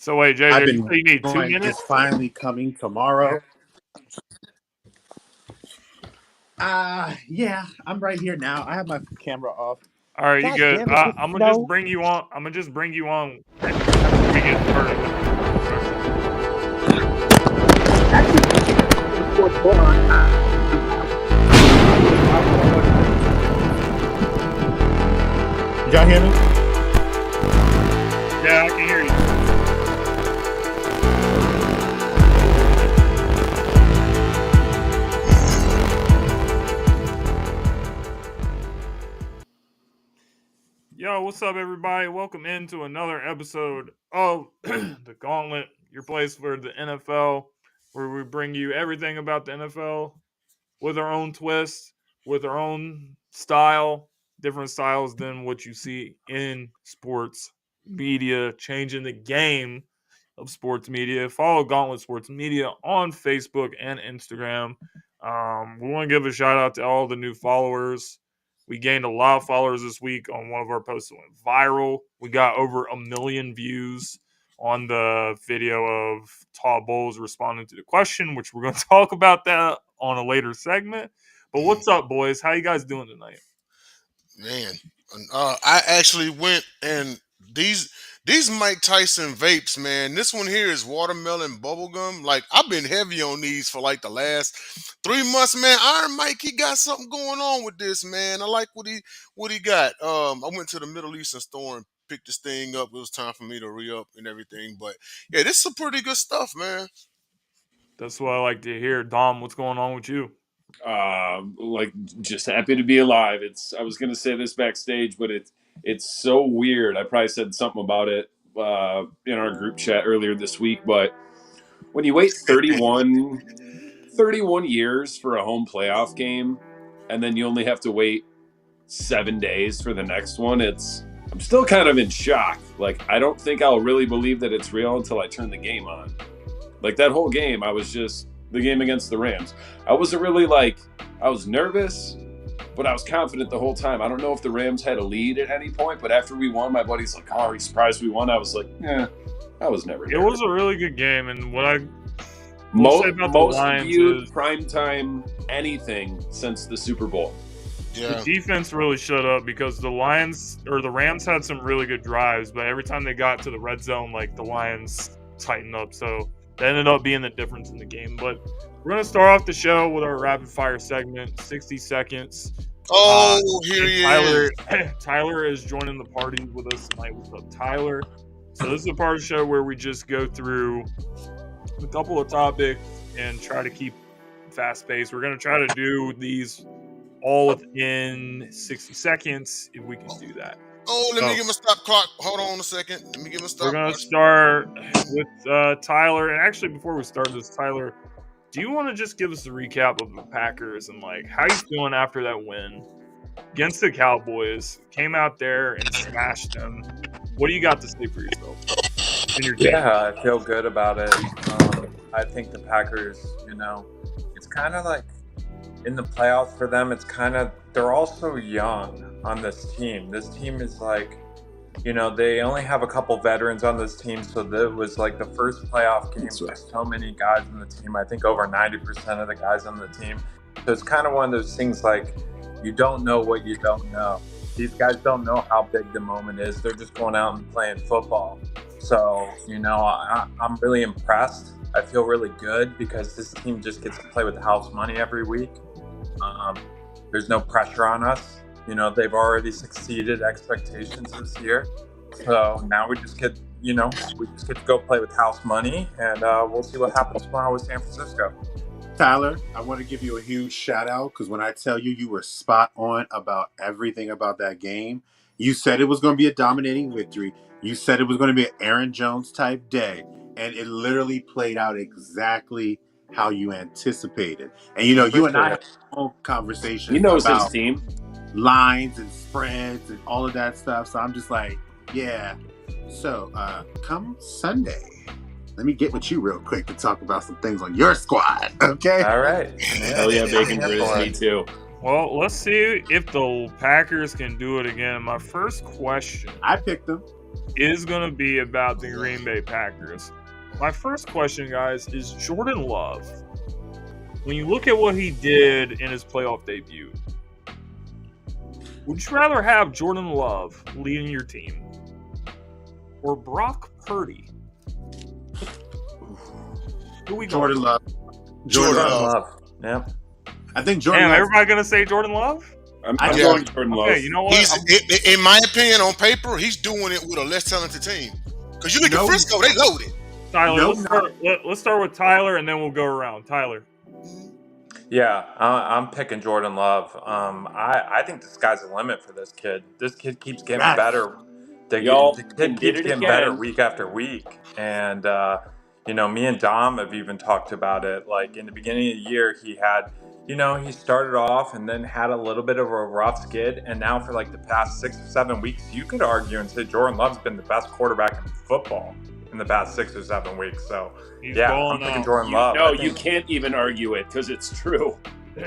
So wait, JJ, you need 2 minutes? It's finally coming tomorrow. Yeah, I'm right here now. I have my camera off. All right, you good. I'm gonna just bring you on. I'm gonna just bring you on. We get started. Did y'all hear me? Yeah, I can hear you. Yo, what's up, everybody? Welcome into another episode of the Gauntlet, your place for the NFL, where we bring you everything about the NFL with our own twist, with our own style, different styles than what you see in sports media, changing the game of sports media. Follow Gauntlet Sports Media on Facebook and Instagram. We want to give a shout out to all the new followers. We gained a lot of followers this week on one of our posts that went viral. We got over 1 million views on the video of Todd Bowles responding to the question, which we're going to talk about that on a later segment. But what's up, boys? How you guys doing tonight? Man, I actually went and these Mike Tyson vapes, man. This one here is watermelon bubblegum. Like, I've been heavy on these for like the last 3 months, man. Iron Mike, he got something going on with this, man. I like what he got. I went to the Middle Eastern store and picked this thing up. It was time for me to re-up and everything. But yeah, this is some pretty good stuff, man. That's what I like to hear. Dom, what's going on with you? Just happy to be alive. I was going to say this backstage, but it's so weird. I probably said something about it in our group chat earlier this week, but when you wait 31 years for a home playoff game and then you only have to wait 7 days for the next one, I'm still kind of in shock. Like, I don't think I'll really believe that it's real until I turn the game on. Like, that whole game, I was just the game against the Rams. I wasn't really I was nervous, but I was confident the whole time. I don't know if the Rams had a lead at any point, but after we won, my buddy's like, "Oh, are you surprised we won?" I was like, "Yeah, I was never." It was a really good game, and what I most viewed primetime anything since the Super Bowl. Yeah. The defense really showed up because the Rams had some really good drives, but every time they got to the red zone, like, the Lions tightened up, so that ended up being the difference in the game. But we're going to start off the show with our rapid fire segment, 60 seconds. Here he is. Tyler is joining the party with us tonight. What's up, Tyler? So this is a part of the show where we just go through a couple of topics and try to keep fast paced. We're going to try to do these all within 60 seconds if we can do that. Let me get my stop clock. Hold on a second. Let me get my stop clock. We're going to start with Tyler. And actually, before we start this, Tyler, do you want to just give us a recap of the Packers and, like, how you feeling after that win against the Cowboys? Came out there and smashed them. What do you got to say for yourself and your team? Yeah, I feel good about it. I think the Packers, it's kind of like in the playoffs for them, they're all so young on this team. This team is like, they only have a couple veterans on this team, so that was like the first playoff game for so many guys on the team. I think over 90% of the guys on the team. So it's kind of one of those things, like, you don't know what you don't know. These guys don't know how big the moment is. They're just going out and playing football. So, I'm really impressed. I feel really good because this team just gets to play with house money every week. There's no pressure on us. They've already succeeded expectations this year. So now we just get to go play with house money, and we'll see what happens tomorrow with San Francisco. Tyler, I want to give you a huge shout out because when I tell you were spot on about everything about that game, you said it was going to be a dominating victory. You said it was going to be an Aaron Jones type day, and it literally played out exactly how you anticipated. And you and I had a whole conversation about his team lines and spreads and all of that stuff. So I'm just like, yeah. So come Sunday, let me get with you real quick to talk about some things on your squad. Okay. All right. Hell yeah, Bacon Grizz, me too. Well, let's see if the Packers can do it again. My first question. I picked them. is going to be about the Green Bay Packers. My first question, guys, is Jordan Love. When you look at what he did in his playoff debut, would you rather have Jordan Love leading your team or Brock Purdy? Who we going? Jordan Love. Jordan Love. Yeah. I think Jordan Damn, Love. everybody going to say Jordan Love? I'm Yeah. going Jordan Love. Okay, you know what? He's in my opinion, on paper, he's doing it with a less talented team. Because you look at Frisco, they loaded. Tyler, No, let's start with Tyler, and then we'll go around. Tyler. Yeah, I'm picking Jordan Love. I think the sky's the limit for this kid. This kid keeps getting Yes. better. Y'all The kid did keeps it getting again. better week after week. And, me and Dom have even talked about it. Like in the beginning of the year, he had, he started off and then had a little bit of a rough skid. And now for like the past 6 or 7 weeks, you could argue and say Jordan Love's been the best quarterback in football in the past 6 or 7 weeks. So, He's yeah, balling I'm picking out. Jordan Love. No, I you think- can't even argue it because it's true.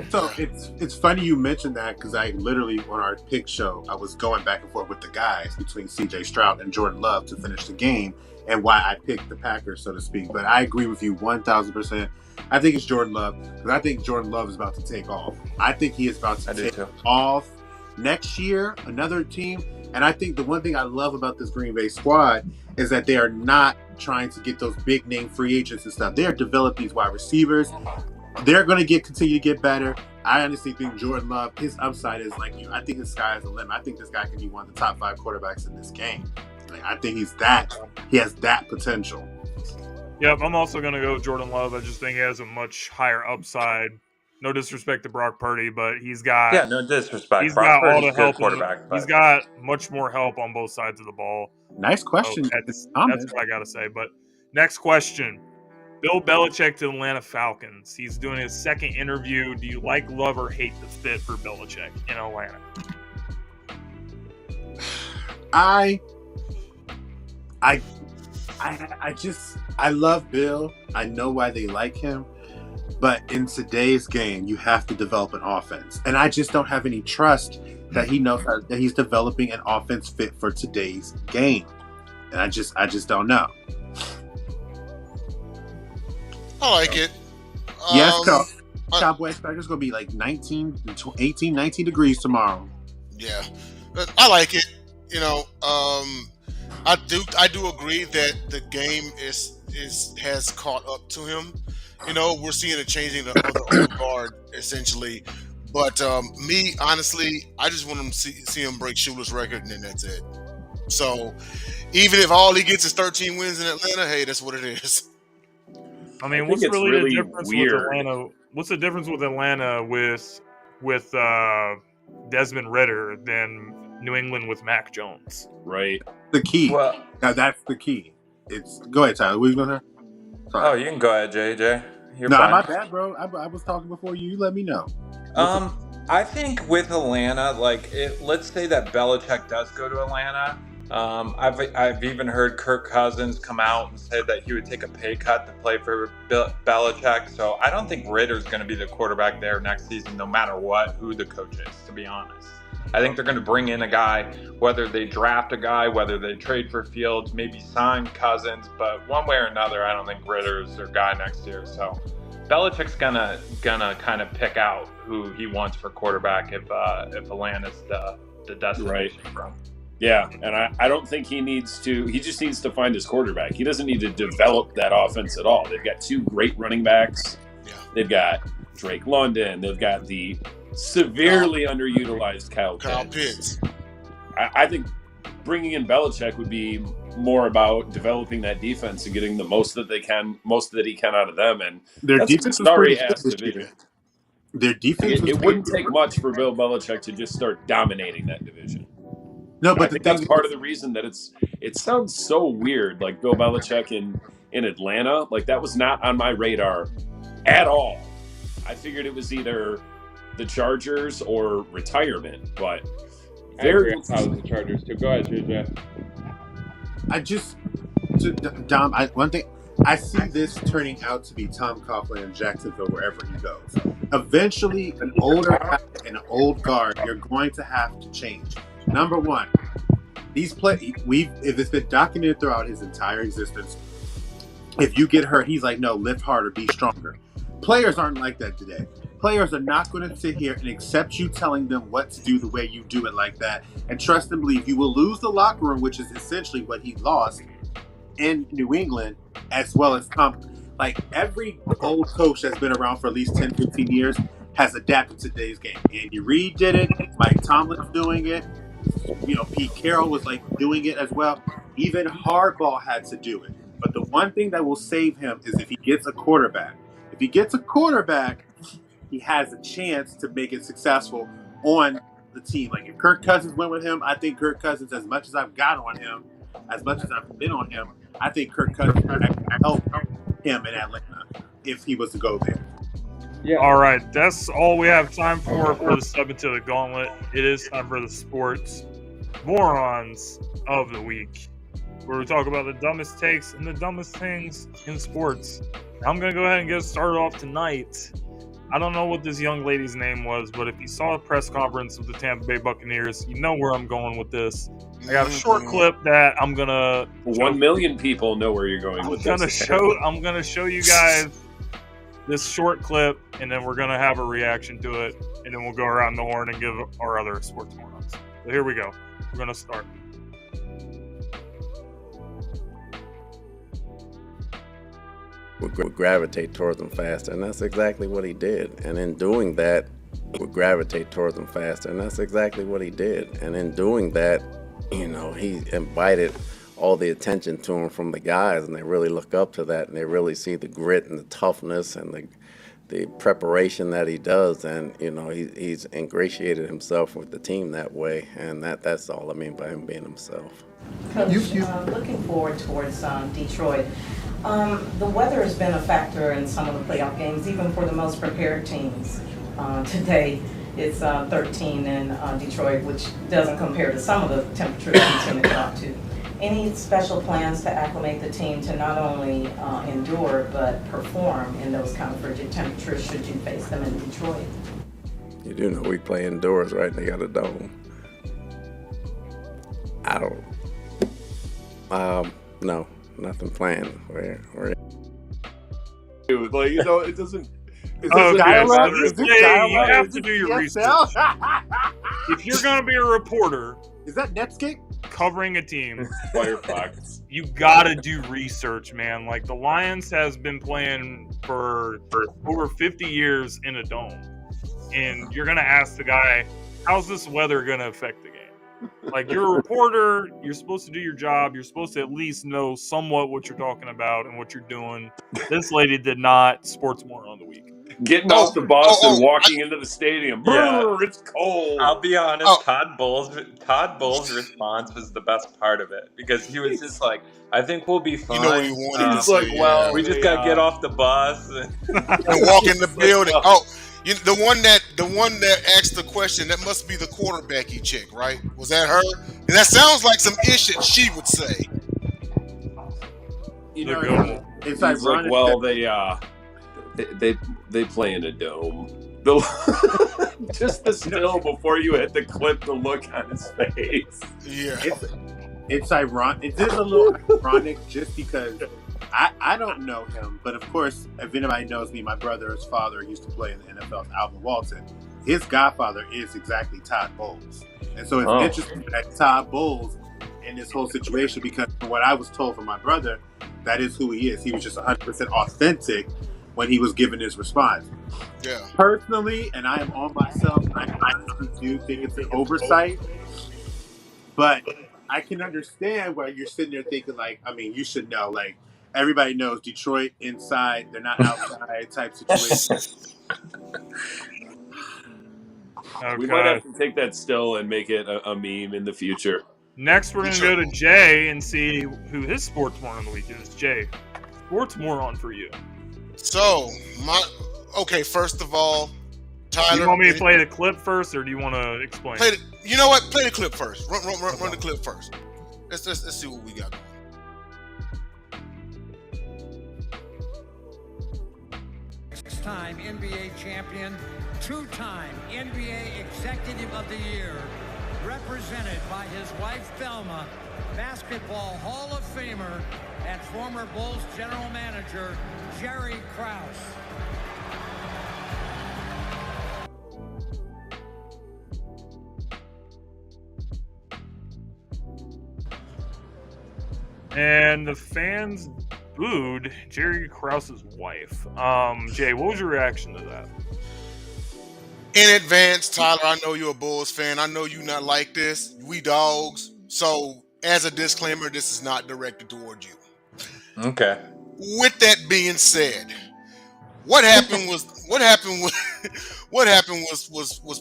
So it's funny you mentioned that because I literally on our pick show I was going back and forth with the guys between CJ Stroud and Jordan Love to finish the game and why I picked the Packers, so to speak. But I agree with you 1,000%. I think it's Jordan Love because I think Jordan Love is about to take off. I think he is about to take off next year, another team. And I think the one thing I love about this Green Bay squad is that they are not trying to get those big name free agents and stuff. They are developing these wide receivers. They're going to continue to get better. I honestly think Jordan Love, his upside is like I think his sky is the limit. I think this guy can be one of the top 5 quarterbacks in this game. Like, I think he has that potential. Yep, I'm also going to go with Jordan Love. I just think he has a much higher upside. No disrespect to Brock Purdy, but he's got... Yeah, no disrespect. He's Brock got all Purdy's the help. quarterback. He's got much more help on both sides of the ball. Nice question. So that's what I got to say. But next question. Bill Belichick to the Atlanta Falcons. He's doing his second interview. Do you like, love, or hate the fit for Belichick in Atlanta? I love Bill. I know why they like him. But in today's game, you have to develop an offense. And I just don't have any trust that he knows that he's developing an offense fit for today's game. And I just don't know. I like it. Yes, Cowboy expect it's going to be like 18, 19 degrees tomorrow. Yeah, but I like it. I do agree that the game has caught up to him. We're seeing a changing of the old guard essentially. But me, honestly, I just want him to see him break Shula's record, and then that's it. So even if all he gets is 13 wins in Atlanta, hey, that's what it is. I mean, what's really the difference with Atlanta? What's the difference with Atlanta with Desmond Ridder than New England with Mac Jones? Right. The key. Well, that's the key. Go ahead, Tyler. What are you gonna say? Oh, you can go ahead, JJ. You're no, fine. my bad, bro. I was talking before you. You let me know. I think with Atlanta, let's say that Belichick does go to Atlanta. I've even heard Kirk Cousins come out and say that he would take a pay cut to play for Belichick. So I don't think Ritter's going to be the quarterback there next season, no matter who the coach is, to be honest. I think they're going to bring in a guy, whether they draft a guy, whether they trade for Fields, maybe sign Cousins. But one way or another, I don't think Ritter's their guy next year. So Belichick's gonna kind of pick out who he wants for quarterback if Atlanta's the destination for him. Yeah, and I don't think he just needs to find his quarterback. He doesn't need to develop that offense at all. They've got 2 great running backs. Yeah. They've got Drake London. They've got the severely underutilized Kyle Pitts. I think bringing in Belichick would be more about developing that defense and getting the most that he can out of them. And their defense was pretty good this division. year. Their defense It wouldn't take much for Bill Belichick to just start dominating that division. No, but I think that's part of the reason that it sounds so weird, like Bill Belichick in Atlanta. Like, that was not on my radar at all. I figured it was either the Chargers or retirement, but I agree on the Chargers too. Go ahead, JJ. Dom, one thing, I see this turning out to be Tom Coughlin in Jacksonville wherever he goes. Eventually, an older guy and an old guard, you're going to have to change. Number one, if it's been documented throughout his entire existence, if you get hurt, he's like, no, lift harder, be stronger. Players aren't like that today. Players are not going to sit here and accept you telling them what to do the way you do it like that. And trust and believe you will lose the locker room, which is essentially what he lost in New England, as well as like every old coach that's been around for at least 10, 15 years has adapted to today's game. Andy Reid did it. Mike Tomlin's doing it. Pete Carroll was like doing it as well. Even Harbaugh had to do it. But the one thing that will save him is if he gets a quarterback. If he gets a quarterback, he has a chance to make it successful on the team. Like if Kirk Cousins went with him, I think Kirk Cousins, as much as I've got on him, as much as I've been on him, I think Kirk Cousins would actually help him in Atlanta if he was to go there. Yeah. All right, that's all we have time for the Step Into the Gauntlet. It is time for the sports morons of the week, where we talk about the dumbest takes and the dumbest things in sports. I'm going to go ahead and get started off tonight. I don't know what this young lady's name was, but if you saw a press conference of the Tampa Bay Buccaneers, you know where I'm going with this. I got a short clip that I'm going to... 1 million people know where you're going with this. I'm going to show you guys this short clip, and then we're going to have a reaction to it, and then we'll go around the horn and give our other sports morons. So here we go. We're going to start. Would gravitate towards them faster, and that's exactly what he did. And in doing that, would gravitate towards them faster, and that's exactly what he did. And in doing that, he invited all the attention to him from the guys, and they really look up to that, and they really see the grit and the toughness and the preparation that he does, and he's ingratiated himself with the team that way, and that's all I mean by him being himself. Coach, looking forward towards Detroit. The weather has been a factor in some of the playoff games, even for the most prepared teams. Today, it's 13 in Detroit, which doesn't compare to some of the temperatures we've seen it drop to. Any special plans to acclimate the team to not only endure, but perform in those kind of frigid temperatures should you face them in Detroit? You do know we play indoors, right? They got a dome. I don't... no. Nothing planned. We're Dude, it doesn't. You have to do your research. If you're going to be a reporter, is that Netscape covering a team? Firefox. You gotta do research, man. Like the Lions has been playing for over 50 years in a dome, and you're gonna ask the guy, "How's this weather gonna affect the game?" Like you're a reporter, you're supposed to do your job. You're supposed to at least know somewhat what you're talking about and what you're doing. This lady did not. Sports moron of the week. Getting off the bus and walking into the stadium. Yeah. It's cold. I'll be honest. Todd Bowles' response was the best part of it because he was just like, "I think we'll be fine." You know what he wanted to say. Well, we just gotta get off the bus and walk in the building. The one that asked the question, that must be the quarterbacky chick, right? Was that her? And that sounds like some ish that she would say. It's ironic. They play in a dome. Just the still before you hit the clip, the look on his face. Yeah. It's ironic. It is a little ironic just because I don't know him, but of course, if anybody knows me, my brother's father used to play in the NFL's Alvin Walton. His godfather is exactly Todd Bowles. And so it's interesting that Todd Bowles in this whole situation, because from what I was told from my brother, that is who he is. He was just 100% authentic when he was giving his response. Yeah. Personally, and I am on myself, I honestly do think it's an oversight, but I can understand why you're sitting there thinking, you should know, everybody knows Detroit inside, they're not outside type situation. Okay. We might have to take that still and make it a meme in the future. Next, we're going to go to Jay and see who his sports moron of the week is. Jay, sports moron for you. So, first of all, Tyler. Do you want me to play the clip first, or do you want to explain? You know what? Play the clip first. Run the clip first. Let's see what we got going. Six-time NBA champion, two-time NBA Executive of the Year, represented by his wife Thelma, Basketball Hall of Famer and former Bulls general manager Jerry Krause. And the fans booed Jerry Krause's wife. Jay, what was your reaction to that? In advance, Tyler, I know you're a Bulls fan. I know you not like this. We dogs. So, as a disclaimer, this is not directed toward you. Okay. With that being said, what happened was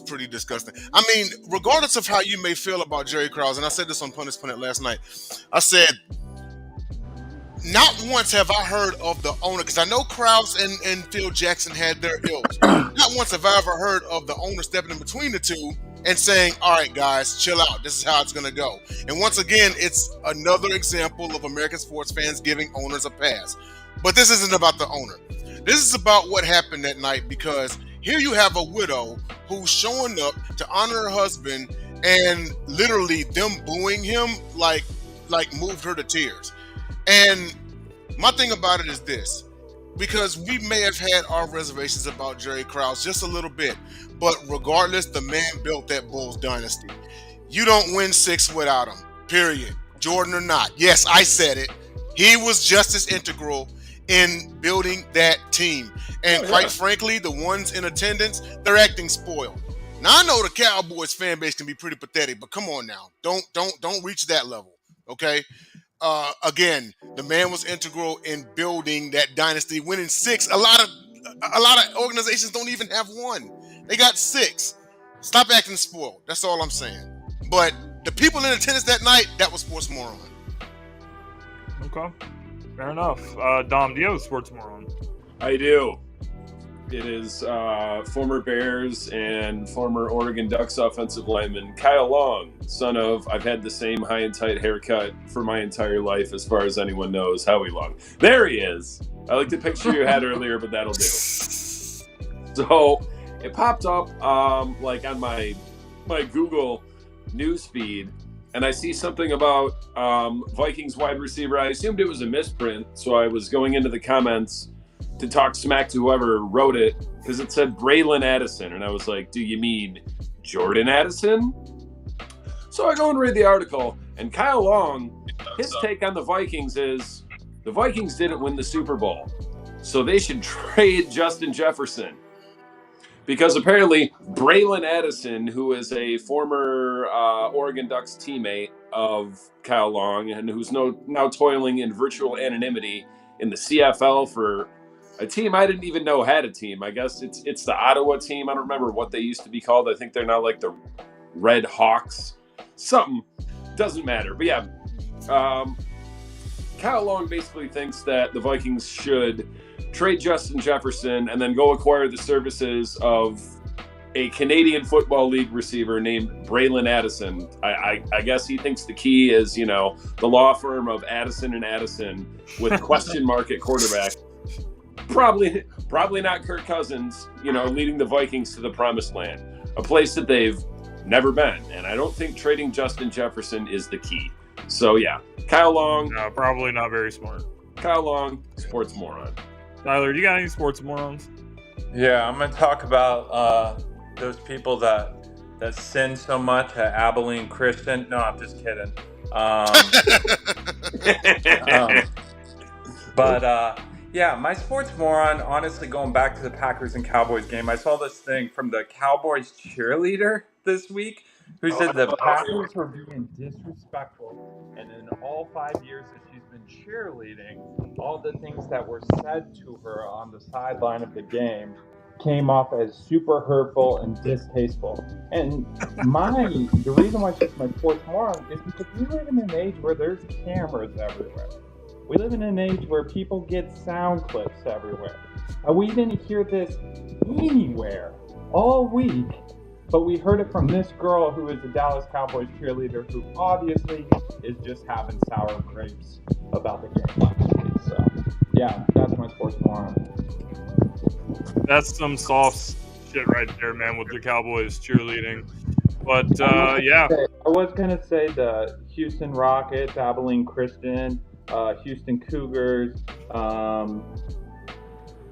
pretty disgusting. I mean, regardless of how you may feel about Jerry Krause, and I said this on Punish Punit last night, I said, not once have I heard of the owner, because I know Krause and Phil Jackson had their ills. Not once have I ever heard of the owner stepping in between the two and saying, all right, guys, chill out. This is how it's going to go. And once again, it's another example of American sports fans giving owners a pass. But this isn't about the owner. This is about what happened that night, because here you have a widow who's showing up to honor her husband, and literally them booing him like moved her to tears. And my thing about it is this, because we may have had our reservations about Jerry Krause just a little bit, but regardless, the man built that Bulls dynasty. You don't win 6 without him, period. Jordan or not. Yes, I said it. He was just as integral in building that team. And quite frankly, the ones in attendance, they're acting spoiled. Now, I know the Cowboys fan base can be pretty pathetic, but come on now. Don't reach that level, okay? Again, the man was integral in building that dynasty, winning 6. A lot of organizations don't even have 1. They got 6. Stop acting spoiled. That's all I'm saying. But the people in attendance that night, that was sports moron. Okay, fair enough. Dom, do you have a sports moron? I do. It is former Bears and former Oregon Ducks offensive lineman Kyle Long, son of, I've had the same high and tight haircut for my entire life as far as anyone knows, Howie Long. There he is. I like the picture you had earlier, but that'll do. So it popped up like on my Google news feed, and I see something about Vikings wide receiver. I assumed it was a misprint, so I was going into the comments to talk smack to whoever wrote it, because it said Braylon Addison, and I was like, do you mean Jordan Addison? So I go and read the article, and Kyle Long, his take on the Vikings is, the Vikings didn't win the Super Bowl, so they should trade Justin Jefferson. Because apparently Braylon Addison, who is a former Oregon Ducks teammate of Kyle Long, and who's now toiling in virtual anonymity in the CFL for a team I didn't even know had a team. I guess it's the Ottawa team. I don't remember what they used to be called. I think they're now like the Red Hawks. Something. Doesn't matter. But yeah, Kyle Long basically thinks that the Vikings should trade Justin Jefferson and then go acquire the services of a Canadian Football League receiver named Braylon Addison. I guess he thinks the key is, the law firm of Addison and Addison with question mark at quarterback. Probably not Kirk Cousins, leading the Vikings to the promised land, a place that they've never been. And I don't think trading Justin Jefferson is the key. So yeah, Kyle Long. No, probably not very smart. Kyle Long, sports moron. Tyler, you got any sports morons? Yeah, I'm going to talk about those people that sin so much at Abilene Christian. No, I'm just kidding. Yeah, my sports moron, honestly, going back to the Packers and Cowboys game, I saw this thing from the Cowboys cheerleader this week who said the Packers were being disrespectful, and in all 5 years that she's been cheerleading, all the things that were said to her on the sideline of the game came off as super hurtful and distasteful. And the reason why she's my sports moron is because we live in an age where there's cameras everywhere. We live in an age where people get sound clips everywhere. We didn't hear this anywhere all week, but we heard it from this girl who is a Dallas Cowboys cheerleader who obviously is just having sour grapes about the game last week. So, yeah, that's my sports moron. That's some soft shit right there, man, with the Cowboys cheerleading. But, yeah. I was going to say the Houston Rockets, Abilene Christian, Houston Cougars,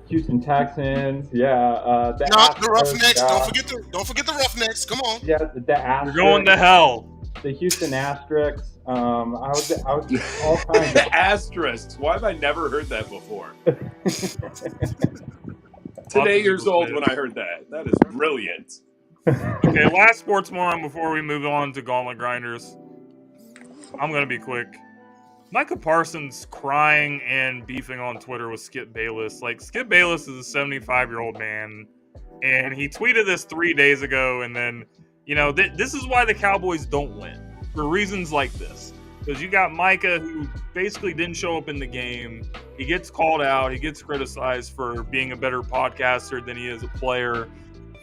Houston Texans, the The Astros, Roughnecks. Don't forget the Roughnecks. Come on. yeah, the Astros. You're going to hell. The Houston Asterisks. I was all kinds The asterisks. Why have I never heard that before? Today years old when I heard that. That is brilliant. Okay, last sports moron before we move on to Gauntlet Grinders. I'm going to be quick. Micah Parsons crying and beefing on Twitter with Skip Bayless. Like, Skip Bayless is a 75-year-old man, and he tweeted this 3 days ago, and then, this is why the Cowboys don't win, for reasons like this. Because you got Micah, who basically didn't show up in the game. He gets called out. He gets criticized for being a better podcaster than he is a player.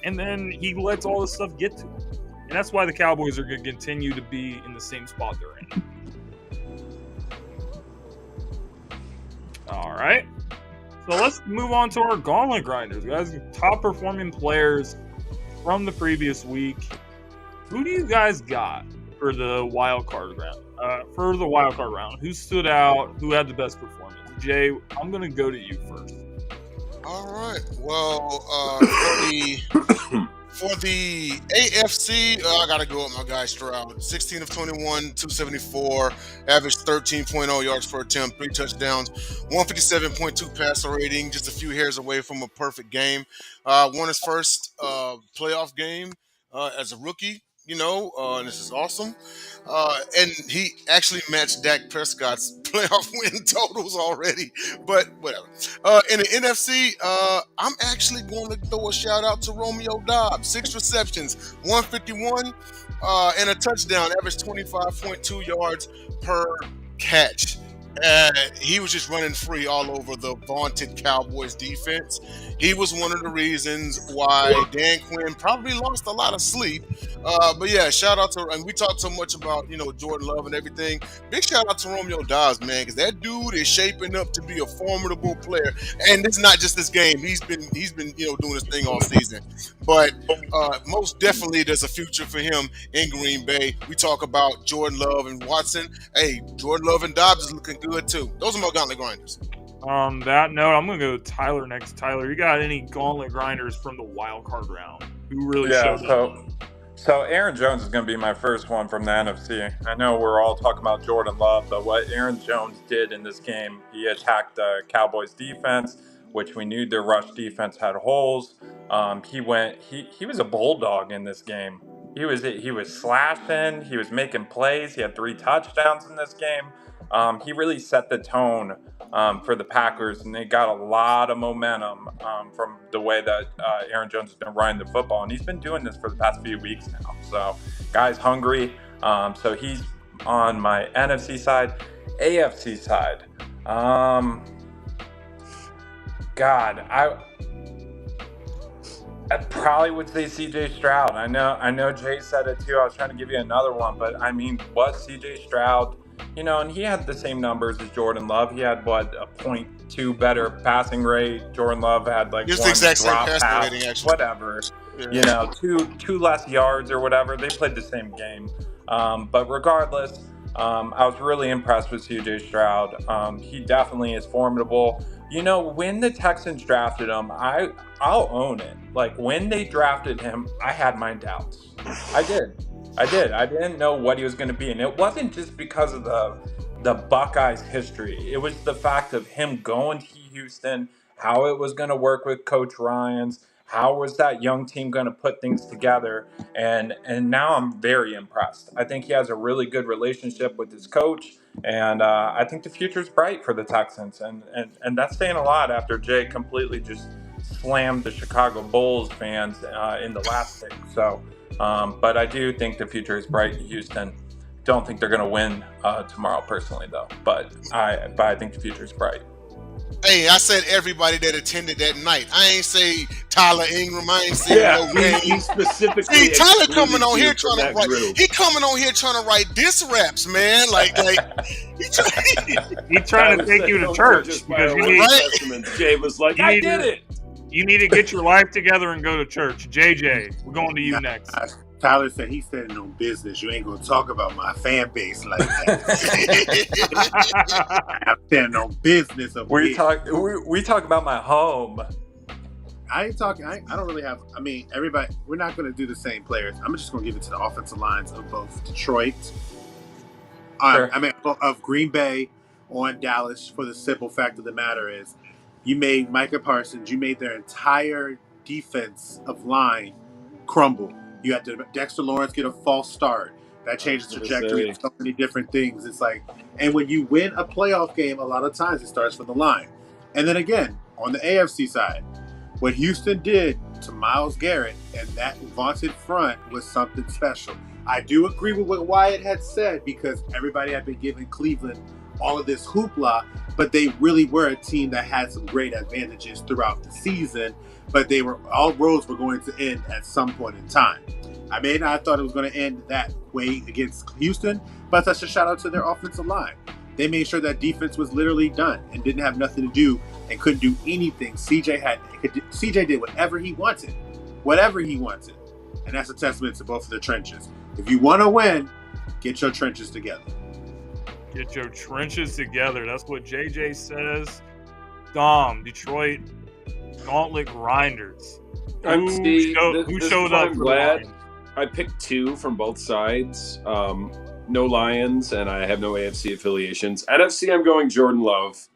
And then he lets all this stuff get to him. And that's why the Cowboys are going to continue to be in the same spot they're in. All right. So let's move on to our Gauntlet Grinders. Guys, top performing players from the previous week. Who do you guys got for the wild card round? Who stood out? Who had the best performance? Jay, I'm going to go to you first. All right. Well, for the AFC, I got to go with my guy Stroud. 16 of 21, 274, averaged 13.0 yards per attempt, 3 touchdowns, 157.2 passer rating, just a few hairs away from a perfect game. Won his first playoff game as a rookie. And this is awesome. And he actually matched Dak Prescott's playoff win totals already, but whatever. In the NFC, I'm actually going to throw a shout out to Romeo Doubs. 6 receptions, 151, and a touchdown, averaged 25.2 yards per catch. He was just running free all over the vaunted Cowboys defense. He was one of the reasons why Dan Quinn probably lost a lot of sleep. But yeah, shout out to, and we talked so much about, Jordan Love and everything. Big shout out to Romeo Doubs, man, because that dude is shaping up to be a formidable player. And it's not just this game. He's been doing his thing all season. But most definitely there's a future for him in Green Bay. We talk about Jordan Love and Watson. Hey, Jordan Love and Doubs is looking good too. Those are my Gauntlet Grinders. On that note, I'm going to go to Tyler next. Tyler, you got any Gauntlet Grinders from the wild card round? Who really showed up? So Aaron Jones is going to be my first one from the NFC. I know we're all talking about Jordan Love, but what Aaron Jones did in this game, he attacked the Cowboys defense, which we knew their rush defense had holes. He was a bulldog in this game. He was slashing, he was making plays, he had 3 touchdowns in this game. He really set the tone for the Packers, and they got a lot of momentum from the way that Aaron Jones has been running the football, and he's been doing this for the past few weeks now. So, guy's hungry. So he's on my NFC side. AFC side. I probably would say C.J. Stroud. I know Jay said it too. I was trying to give you another one, but I mean, was C.J. Stroud, and he had the same numbers as Jordan Love. He had, a 0.2 better passing rate. Jordan Love had one drop pass, rating, whatever. Yeah. 2 less yards or whatever. They played the same game. But regardless, I was really impressed with C.J. Stroud. He definitely is formidable. When the Texans drafted him, I'll own it. When they drafted him, I had my doubts. I did. I didn't know what he was going to be. And it wasn't just because of the Buckeyes history. It was the fact of him going to Houston, how it was going to work with Coach Ryans, how was that young team going to put things together. And now I'm very impressed. I think he has a really good relationship with his coach. And I think the future's bright for the Texans. And that's saying a lot after Jay completely just slammed the Chicago Bulls fans in the last pick. So, but I do think the future is bright in Houston. Don't think they're going to win tomorrow personally, though. But I think the future is bright. Hey, I said everybody that attended that night. I ain't say Tyler Ingram. I ain't say no game. He specifically. See, Tyler coming on here trying to write. He coming on here trying to write diss raps, man. He's trying to take you to church because you need. Jay was like, "I did it." You need to get your life together and go to church. JJ, we're going to you next. Tyler said he's standing on business. You ain't gonna talk about my fan base like that. I'm standing on business of we talk about my home. I ain't talking. I don't really have. I mean, everybody. We're not going to do the same players. I'm just going to give it to the offensive lines of both Detroit. Sure. I mean, of Green Bay on Dallas. For the simple fact of the matter is, you made Micah Parsons. You made their entire defense of line crumble. You had to Dexter Lawrence get a false start. That changed the trajectory of so many different things. It's like, and when you win a playoff game, a lot of times it starts from the line. And then again, on the AFC side, what Houston did to Myles Garrett and that vaunted front was something special. I do agree with what Wyatt had said because everybody had been giving Cleveland all of this hoopla, but they really were a team that had some great advantages throughout the season, but all roads were going to end at some point in time. I may not have thought it was going to end that way against Houston, but that's a shout out to their offensive line. They made sure that defense was literally done and didn't have nothing to do and couldn't do anything. CJ did whatever he wanted. And that's a testament to both of the trenches. If you want to win, get your trenches together. Get your trenches together. That's what JJ says. Dom, Detroit, Gauntlet Grinders. Who showed up? I'm glad I picked two from both sides. No Lions, and I have no AFC affiliations. NFC, I'm going Jordan Love.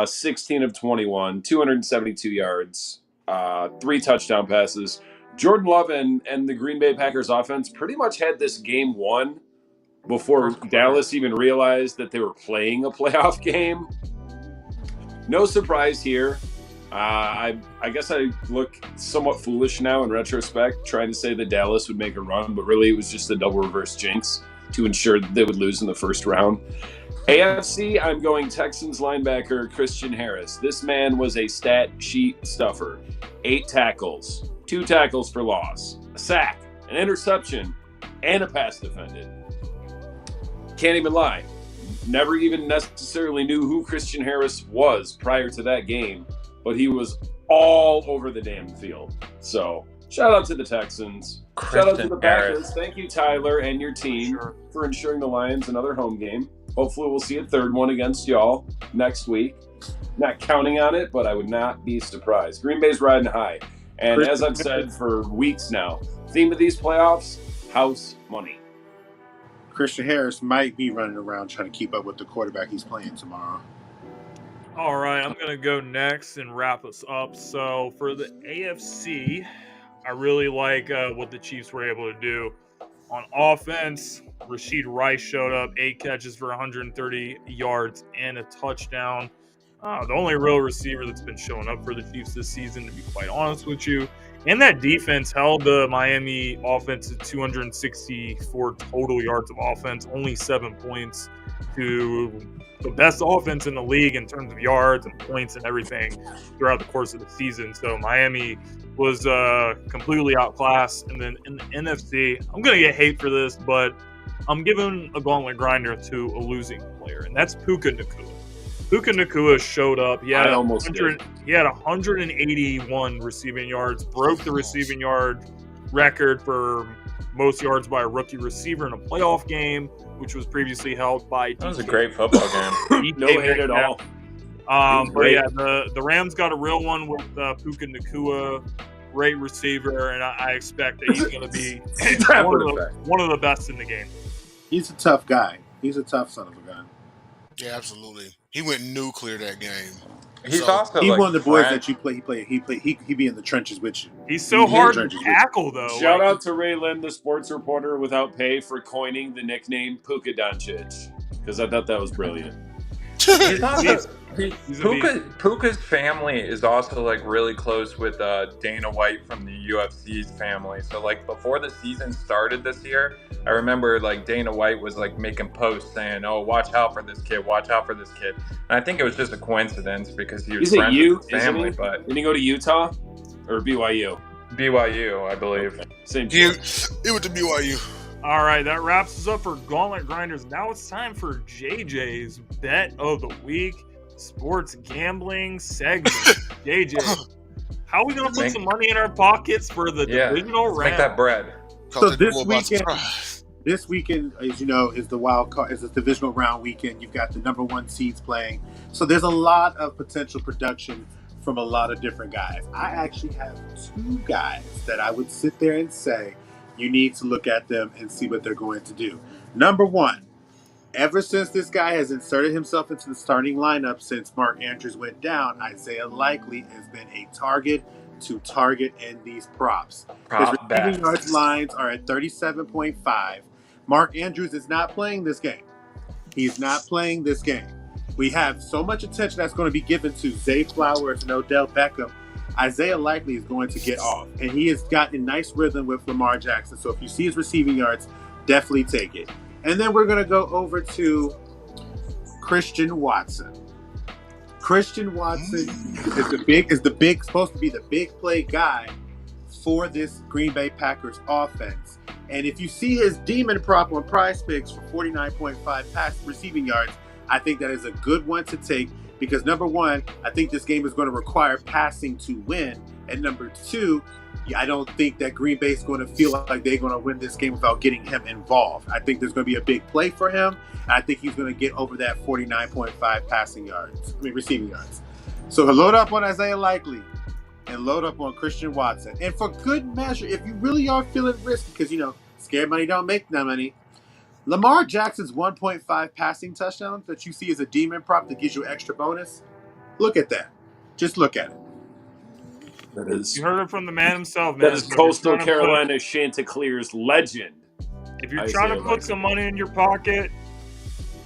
16 of 21, 272 yards, 3 touchdown passes. Jordan Love and the Green Bay Packers offense pretty much had this game won before Dallas even realized that they were playing a playoff game. No surprise here. I guess I look somewhat foolish now in retrospect, trying to say that Dallas would make a run, but really it was just a double reverse jinx to ensure that they would lose in the first round. AFC, I'm going Texans linebacker Christian Harris. This man was a stat sheet stuffer. 8 tackles, 2 tackles for loss, a sack, an interception, and a pass defended. Can't even lie. Never even necessarily knew who Christian Harris was prior to that game, but he was all over the damn field. So, shout out to the Texans. Shout out to the Packers. Thank you, Tyler, and your team for ensuring the Lions another home game. Hopefully we'll see a third one against y'all next week. Not counting on it, but I would not be surprised. Green Bay's riding high. And as I've said for weeks now, theme of these playoffs, house money. Christian Harris might be running around trying to keep up with the quarterback he's playing tomorrow. All right, I'm going to go next and wrap us up. So for the AFC, I really like what the Chiefs were able to do. On offense, Rashid Rice showed up, 8 catches for 130 yards and a touchdown. The only real receiver that's been showing up for the Chiefs this season, to be quite honest with you. And that defense held the Miami offense to 264 total yards of offense, only 7 points to the best offense in the league in terms of yards and points and everything throughout the course of the season. So Miami was completely outclassed. And then in the NFC, I'm going to get hate for this, but I'm giving a gauntlet grinder to a losing player, and that's Puka Nacua. Puka Nacua showed up. He had 181 receiving yards, broke the receiving yard record for most yards by a rookie receiver in a playoff game, which was previously held by That was a great football game. No hate at all. But yeah, the Rams got a real one with Puka Nacua, great receiver, and I expect that he's going to be one of the best in the game. He's a tough guy. He's a tough son of a gun. Yeah, absolutely. He went nuclear that game. He's also he's like one of the boys that you play. He be in the trenches with you. He's so hard to tackle, though. Shout out to Ray Lynn, the sports reporter without pay, for coining the nickname Puka Doncic, because I thought that was brilliant. Puka's family is also like really close with Dana White from the UFC's family. So like before the season started this year, I remember like Dana White was like making posts saying, "Oh, watch out for this kid, watch out for this kid." And I think it was just a coincidence because he was friends with his family. But didn't he go to Utah or BYU? BYU, I believe. Okay. Same. It went to BYU. All right, that wraps us up for Gauntlet Grinders. Now it's time for JJ's Bet of the Week sports gambling segment. JJ, how are we going to put some money in our pockets for the divisional round? Make that bread. Cause So they know about this weekend, as you know, is the wild card, is the divisional round weekend. You've got the number one seeds playing. So there's a lot of potential production from a lot of different guys. I actually have two guys that I would sit there and say you need to look at them and see what they're going to do. Number one, ever since this guy has inserted himself into the starting lineup since Mark Andrews went down, Isaiah Likely has been a target to target in these props. His receiving yards lines are at 37.5. Mark Andrews is not playing this game. He's not playing this game. We have so much attention that's going to be given to Zay Flowers and Odell Beckham. Isaiah Likely is going to get off, and he has gotten a nice rhythm with Lamar Jackson. So if you see his receiving yards, definitely take it. And then we're going to go over to Christian Watson. Christian Watson is supposed to be the big play guy for this Green Bay Packers offense. And if you see his demon prop on Prize Picks for 49.5 pass receiving yards, I think that is a good one to take because number one, I think this game is going to require passing to win. And number two, I don't think that Green Bay is going to feel like they're going to win this game without getting him involved. I think there's going to be a big play for him. And I think he's going to get over that 49.5 receiving yards. So load up on Isaiah Likely and load up on Christian Watson. And for good measure, if you really are feeling risky, because, scared money don't make no money, Lamar Jackson's 1.5 passing touchdowns that you see as a demon prop that gives you an extra bonus, look at that. Just look at it. That is. You heard it from the man himself, man. That is Coastal Carolina Chanticleer's legend. If you're trying to put some money in your pocket,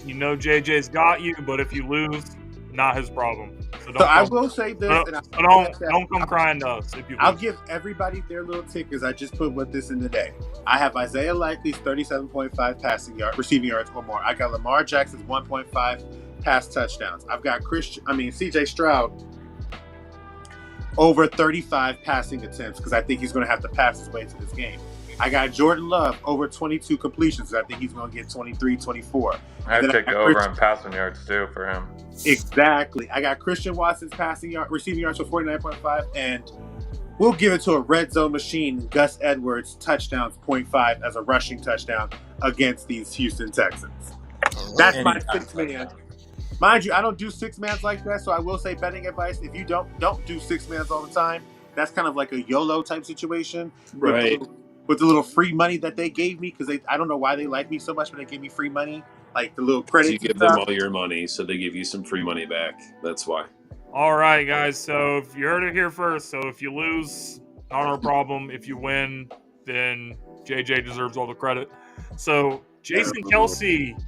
JJ's got you. But if you lose, not his problem. So I will say this. Don't come crying to us if you lose. I'll give everybody their little tickers. I just put with this in today. I have Isaiah Likely's 37.5 receiving yards or more. I got Lamar Jackson's 1.5 pass touchdowns. I've got CJ Stroud over 35 passing attempts because I think he's going to have to pass his way into this game. I got Jordan Love over 22 completions. I think he's going to get 23, 24. I take over on passing yards too for him. Exactly. I got Christian Watson's receiving yards for 49.5, and we'll give it to a red zone machine, Gus Edwards, touchdowns 0.5 as a rushing touchdown against these Houston Texans. That's my six-man. Mind you, I don't do six-mans like that, so I will say betting advice, if you don't do six-mans all the time, that's kind of like a YOLO type situation. Right. With the little free money that they gave me, because I don't know why they like me so much, but they gave me free money, like the little credits. You give them all your money, so they give you some free money back. That's why. All right, guys. So if you heard it here first, so if you lose, not our problem. If you win, then JJ deserves all the credit. So Jason Kelce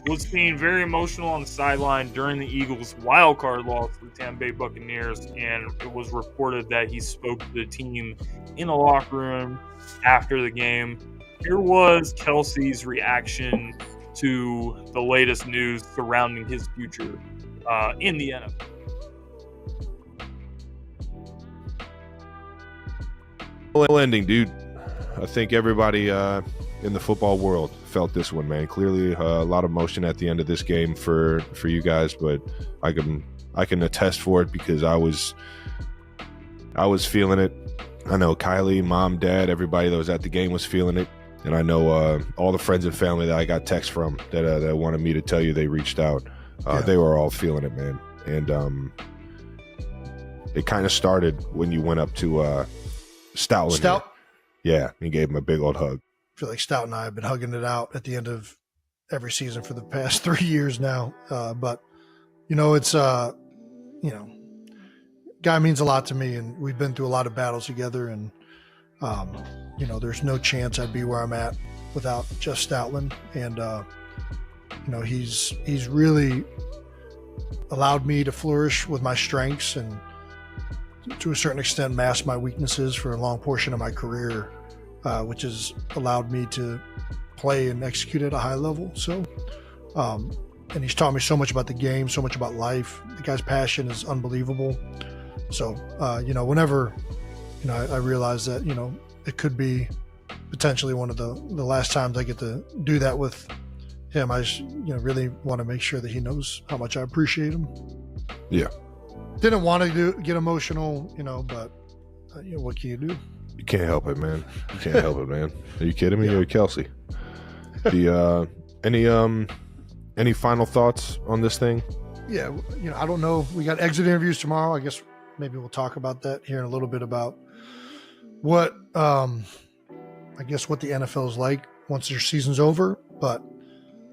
was seen very emotional on the sideline during the Eagles' wild card loss to the Tampa Bay Buccaneers, and it was reported that he spoke to the team in the locker room after the game. Here was Kelce's reaction to the latest news surrounding his future in the NFL. Ending, dude. I think everybody in the football world felt this one, man. Clearly, a lot of emotion at the end of this game for you guys, but I can attest for it because I was feeling it. I know Kylie, mom, dad, everybody that was at the game was feeling it, and I know all the friends and family that I got texts from that wanted me to tell you they reached out. They were all feeling it, man, and it kind of started when you went up to Stout. Yeah, he gave him a big old hug. I feel like Stout and I have been hugging it out at the end of every season for the past 3 years now. But, it's, guy means a lot to me, and we've been through a lot of battles together. And, there's no chance I'd be where I'm at without Jeff Stoutland. And, he's really allowed me to flourish with my strengths and to a certain extent mask my weaknesses for a long portion of my career, which has allowed me to play and execute at a high level. So, and he's taught me so much about the game, so much about life. The guy's passion is unbelievable. So, whenever, I realize that, it could be potentially one of the last times I get to do that with him, I just, really want to make sure that he knows how much I appreciate him. Yeah. Didn't want to get emotional, but what can you do? You can't help it, man. You can't help it, man. Are you kidding me? You're Kelsey. The any final thoughts on this thing? Yeah, I don't know. We got exit interviews tomorrow. I guess maybe we'll talk about that here in a little bit about what I guess what the NFL is like once their season's over. But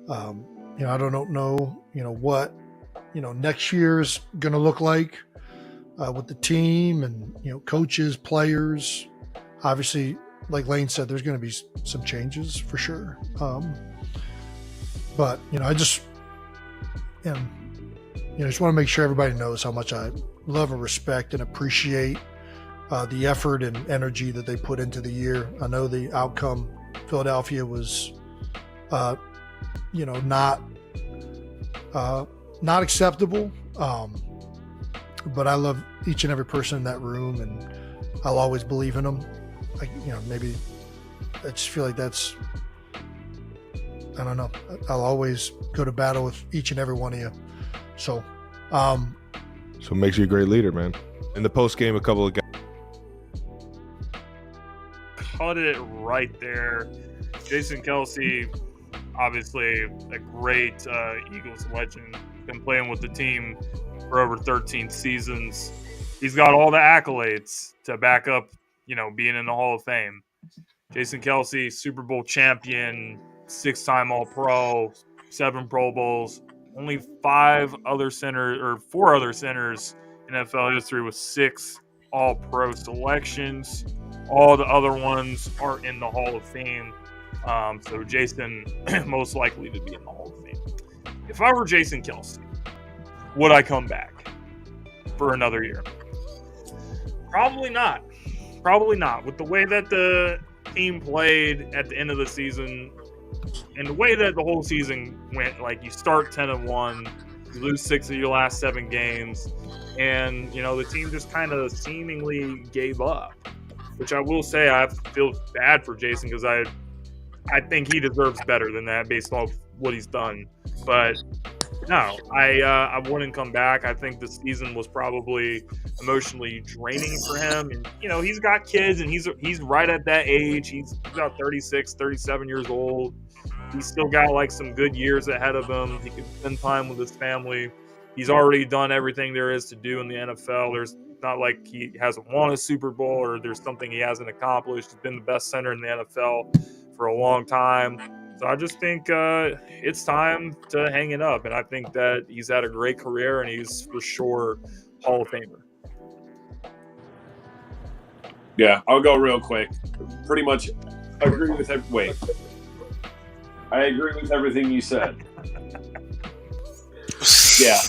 I don't know what next year's going to look like with the team and coaches, players. Obviously, like Lane said, there's going to be some changes for sure. But I just just want to make sure everybody knows how much I love and respect and appreciate the effort and energy that they put into the year. I know the outcome, Philadelphia was, not acceptable. But I love each and every person in that room, and I'll always believe in them. Maybe I just feel like that's, I don't know. I'll always go to battle with each and every one of you. So it makes you a great leader, man. In the post game, a couple of guys cut it right there. Jason Kelsey, obviously a great Eagles legend, been playing with the team for over 13 seasons. He's got all the accolades to back up, being in the Hall of Fame. Jason Kelsey, Super Bowl champion, 6-time All-Pro, 7 Pro Bowls. Only 4 other centers in NFL history with 6 All-Pro selections. All the other ones are in the Hall of Fame. So Jason, most likely to be in the Hall of Fame. If I were Jason Kelsey, would I come back for another year? Probably not. With the way that the team played at the end of the season and the way that the whole season went, like you start 10-1, you lose 6 of your last 7 games, and the team just kind of seemingly gave up. Which I will say, I feel bad for Jason because I think he deserves better than that based off what he's done. But no, I wouldn't come back. I think the season was probably emotionally draining for him. And, he's got kids and he's right at that age. He's about 36, 37 years old. He's still got like some good years ahead of him. He can spend time with his family. He's already done everything there is to do in the NFL. There's not like he hasn't won a Super Bowl or there's something he hasn't accomplished. He's been the best center in the NFL for a long time. So I just think it's time to hang it up. And I think that he's had a great career and he's for sure Hall of Famer. Yeah, I'll go real quick. Pretty much agree with I agree with everything you said. Yeah,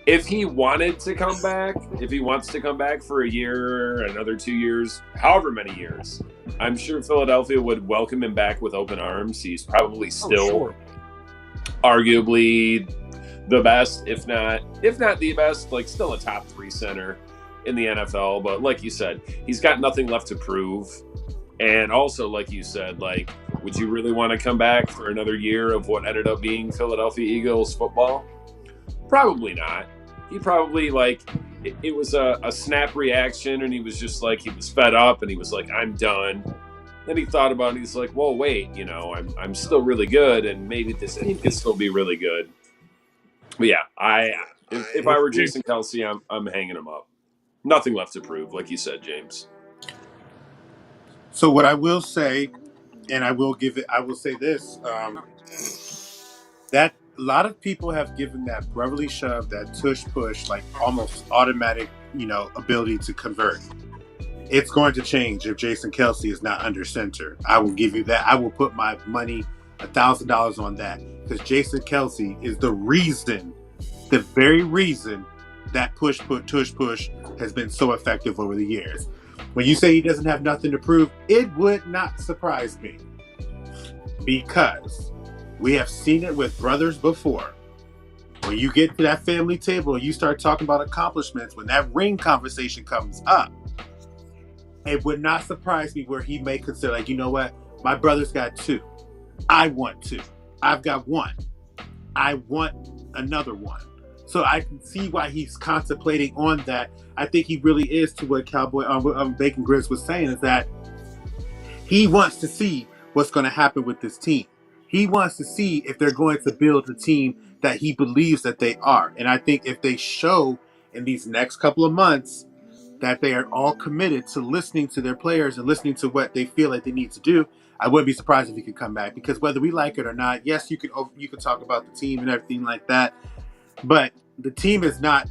if he wanted to come back, if he wants to come back for a year, another 2 years, however many years, I'm sure Philadelphia would welcome him back with open arms. He's probably still arguably the best, if not the best, still a top 3 center in the NFL. But like you said, he's got nothing left to prove. And also, like you said, would you really want to come back for another year of what ended up being Philadelphia Eagles football? Probably not. He probably, it was a snap reaction, and he was just he was fed up, and he was like, I'm done. Then he thought about it, he's like, well, wait, I'm still really good, and maybe this team can still be really good. But yeah, if I were Jason Kelsey, I'm hanging him up. Nothing left to prove, like you said, James. So what I will say, and I will say this, that a lot of people have given that brotherly shove, that tush push, almost automatic, ability to convert. It's going to change if Jason Kelsey is not under center. I will give you that. I will put my money, $1,000 on that, because Jason Kelsey is the very reason that tush push has been so effective over the years. When you say he doesn't have nothing to prove, it would not surprise me, because we have seen it with brothers before. When you get to that family table and you start talking about accomplishments, when that ring conversation comes up, it would not surprise me where he may consider, you know what? My brother's got 2. I want 2. I've got 1. I want another one. So I can see why he's contemplating on that. I think he really is to what Bacon Grizz was saying, is that he wants to see what's going to happen with this team. He wants to see if they're going to build a team that he believes that they are. And I think if they show in these next couple of months that they are all committed to listening to their players and listening to what they feel like they need to do, I wouldn't be surprised if he could come back. Because whether we like it or not, yes, you could talk about the team and everything like that, but the team is not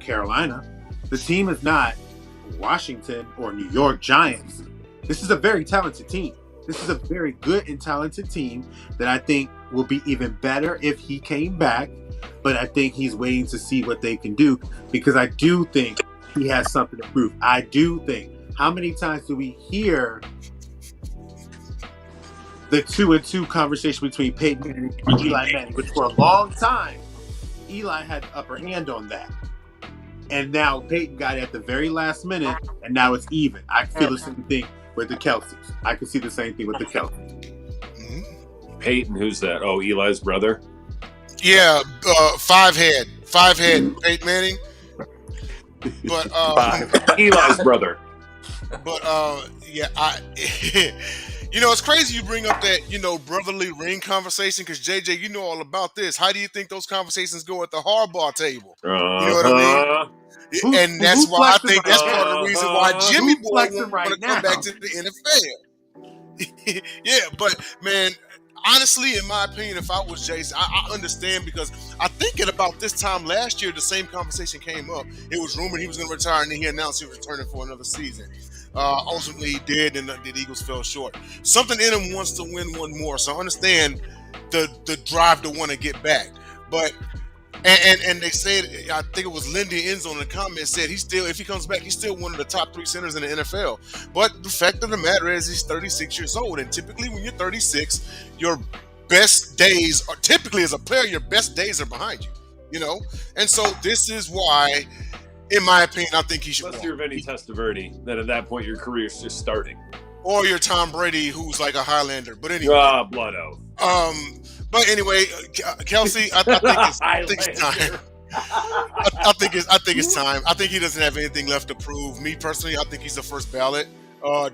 Carolina. The team is not Washington or New York Giants. This is a very talented team. This is a very good and talented team that I think will be even better if he came back. But I think he's waiting to see what they can do, because I do think he has something to prove. I do think. How many times do we hear the 2-2 conversation between Peyton Manning and Eli Manning, which for a long time, Eli had the upper hand on that. And now Peyton got it at the very last minute, and now it's even. I feel the same thing with the Kelces. I can see the same thing with the Kelces. Peyton, who's that? Oh, Eli's brother? Yeah, five head, Peyton Manning. But Eli's brother. But yeah, it's crazy you bring up that brotherly ring conversation, because JJ, you know all about this. How do you think those conversations go at the hardball table? You know what I mean? And that's why I think that's part of the reason why Jimmy Boy want to come back to the NFL. Yeah, but man, honestly, in my opinion, if I was Jason, I understand, because I think at about this time last year, the same conversation came up. It was rumored he was going to retire, and then he announced he was returning for another season. Ultimately, he did, and the Eagles fell short. Something in him wants to win one more, so I understand the drive to want to get back. But and they said, I think it was Lindy Enzo in the comments said if he comes back, he's still one of the top 3 centers in the NFL. But the fact of the matter is, he's 36 years old, and typically when you're 36, your best days are typically, as a player, your best days are behind you. And so this is why, in my opinion, I think he should. Unless you're Vinny Testaverde, then at that point your career's just starting. Or you're Tom Brady, who's like a Highlander. But anyway, blood oath. But anyway, Kelsey, I think it's time. I think it's time. I think he doesn't have anything left to prove. Me personally, I think he's the first ballot.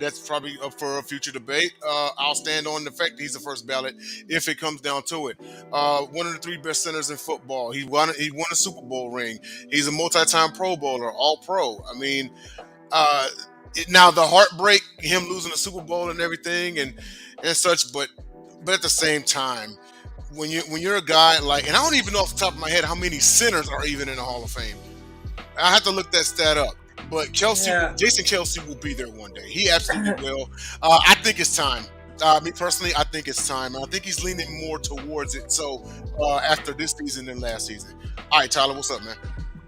That's probably up for a future debate. I'll stand on the fact that he's the first ballot if it comes down to it. One of the 3 best centers in football. He won a Super Bowl ring. He's a multi-time Pro Bowler, All Pro. I mean, now the heartbreak, him losing the Super Bowl and everything and such, but at the same time, when you're a guy like, and I don't even know off the top of my head how many centers are even in the Hall of Fame. I have to look that stat up. But Jason Kelce will be there one day. He absolutely will. I think it's time. Me personally, I think it's time. I think he's leaning more towards it. So after this season than last season. All right, Tyler, what's up, man?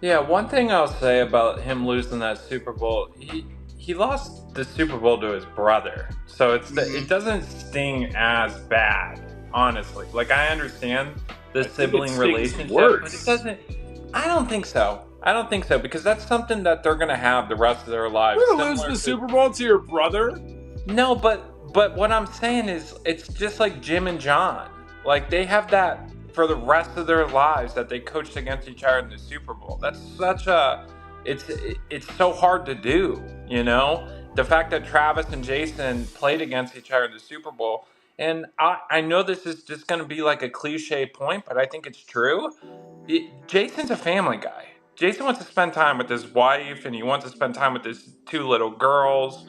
Yeah, one thing I'll say about him losing that Super Bowl, he lost the Super Bowl to his brother, so it doesn't sting as bad, honestly. Like, I understand the sibling relationship, but it doesn't. I don't think so. Because that's something that they're gonna have the rest of their lives. You're gonna lose the Super Bowl to your brother? No, but what I'm saying is, it's just like Jim and John. Like, they have that for the rest of their lives, that they coached against each other in the Super Bowl. That's such a, it's so hard to do, The fact that Travis and Jason played against each other in the Super Bowl, and I know this is just going to be like a cliche point, but I think it's true. Jason's a family guy. Jason wants to spend time with his wife, and he wants to spend time with his 2 little girls.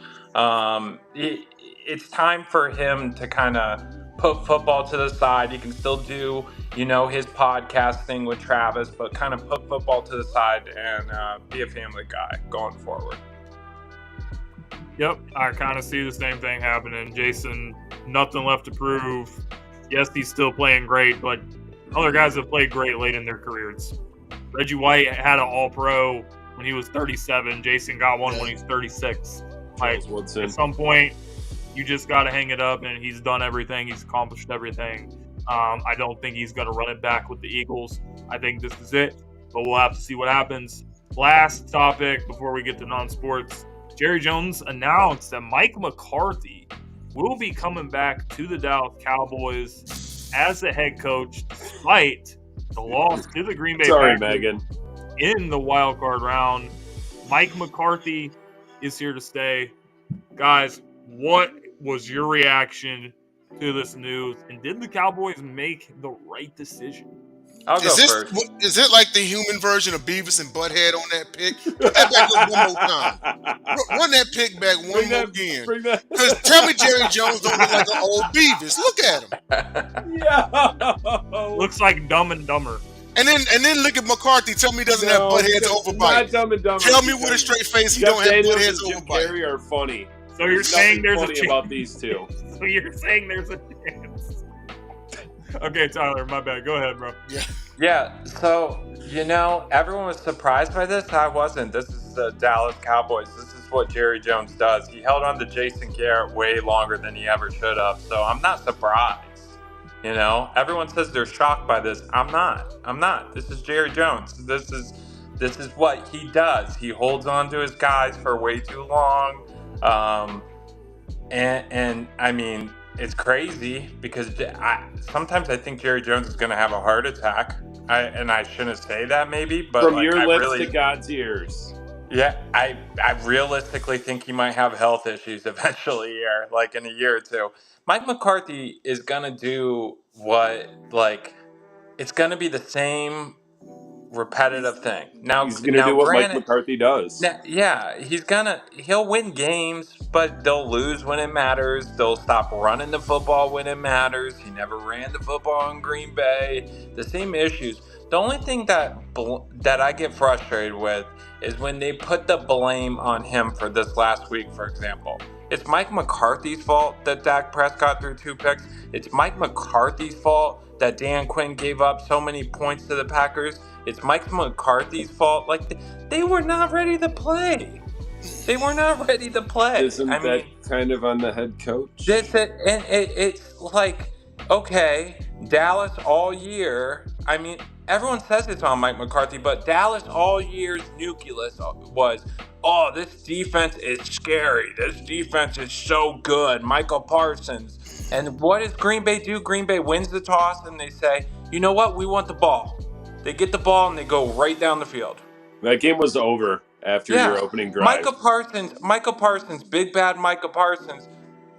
It's time for him to kind of put football to the side. He can still do, his podcast thing with Travis, but kind of put football to the side and be a family guy going forward. Yep, I kind of see the same thing happening. Jason, nothing left to prove. Yes, he's still playing great, but other guys have played great late in their careers. Reggie White had an All-Pro when he was 37. Jason got one when he's 36. Like, at some point, you just got to hang it up, and he's done everything. He's accomplished everything. I don't think he's going to run it back with the Eagles. I think this is it, but we'll have to see what happens. Last topic before we get to non-sports. Jerry Jones announced that Mike McCarthy will be coming back to the Dallas Cowboys as the head coach, despite the loss to the Green Bay Sorry, Packers Megan. in the wild card round. Mike McCarthy is here to stay. Guys, what was your reaction to this news? And did the Cowboys make the right decision? I'll go first. Is it like the human version of Beavis and Butthead on that pick? Put that back up one more time. Run that pick back one more again. Because tell me Jerry Jones don't look like an old Beavis. Look at him. Yeah. Looks like Dumb and Dumber. And then look at McCarthy. Tell me he doesn't have Butthead's overbite. Not Dumb and Dumber. Tell me with a straight face he don't have Butthead's overbite. Carey are funny. So you're saying there's a funny chance about these two. So you're saying there's a chance. Okay, Tyler, my bad. Go ahead, bro. Yeah, so, everyone was surprised by this. I wasn't. This is the Dallas Cowboys. This is what Jerry Jones does. He held on to Jason Garrett way longer than he ever should have, so I'm not surprised. Everyone says they're shocked by this. I'm not. This is Jerry Jones. This is what he does. He holds on to his guys for way too long. And I mean, it's crazy because sometimes I think Jerry Jones is going to have a heart attack. I shouldn't say that maybe, but from your lips to God's ears. Yeah, I realistically think he might have health issues eventually here, like in a year or two. Mike McCarthy is going to do it's going to be the same repetitive thing. Now he's going to do what Mike McCarthy does. Yeah, he'll win games, but they'll lose when it matters. They'll stop running the football when it matters. He never ran the football in Green Bay. The same issues. The only thing that I get frustrated with is when they put the blame on him for this last week, for example. It's Mike McCarthy's fault that Dak Prescott threw 2 picks. It's Mike McCarthy's fault that Dan Quinn gave up so many points to the Packers. It's Mike McCarthy's fault. Like, they were not ready to play. They were not ready to play. Isn't that kind of on the head coach? It's like, okay, Dallas all year. I mean, everyone says it's on Mike McCarthy, but Dallas all year's nucleus was, oh, this defense is scary. This defense is so good. Michael Parsons. And what does Green Bay do? Green Bay wins the toss, and they say, you know what? We want the ball. They get the ball, and they go right down the field. That game was over after your opening drive. Michael Parsons, big bad Michael Parsons,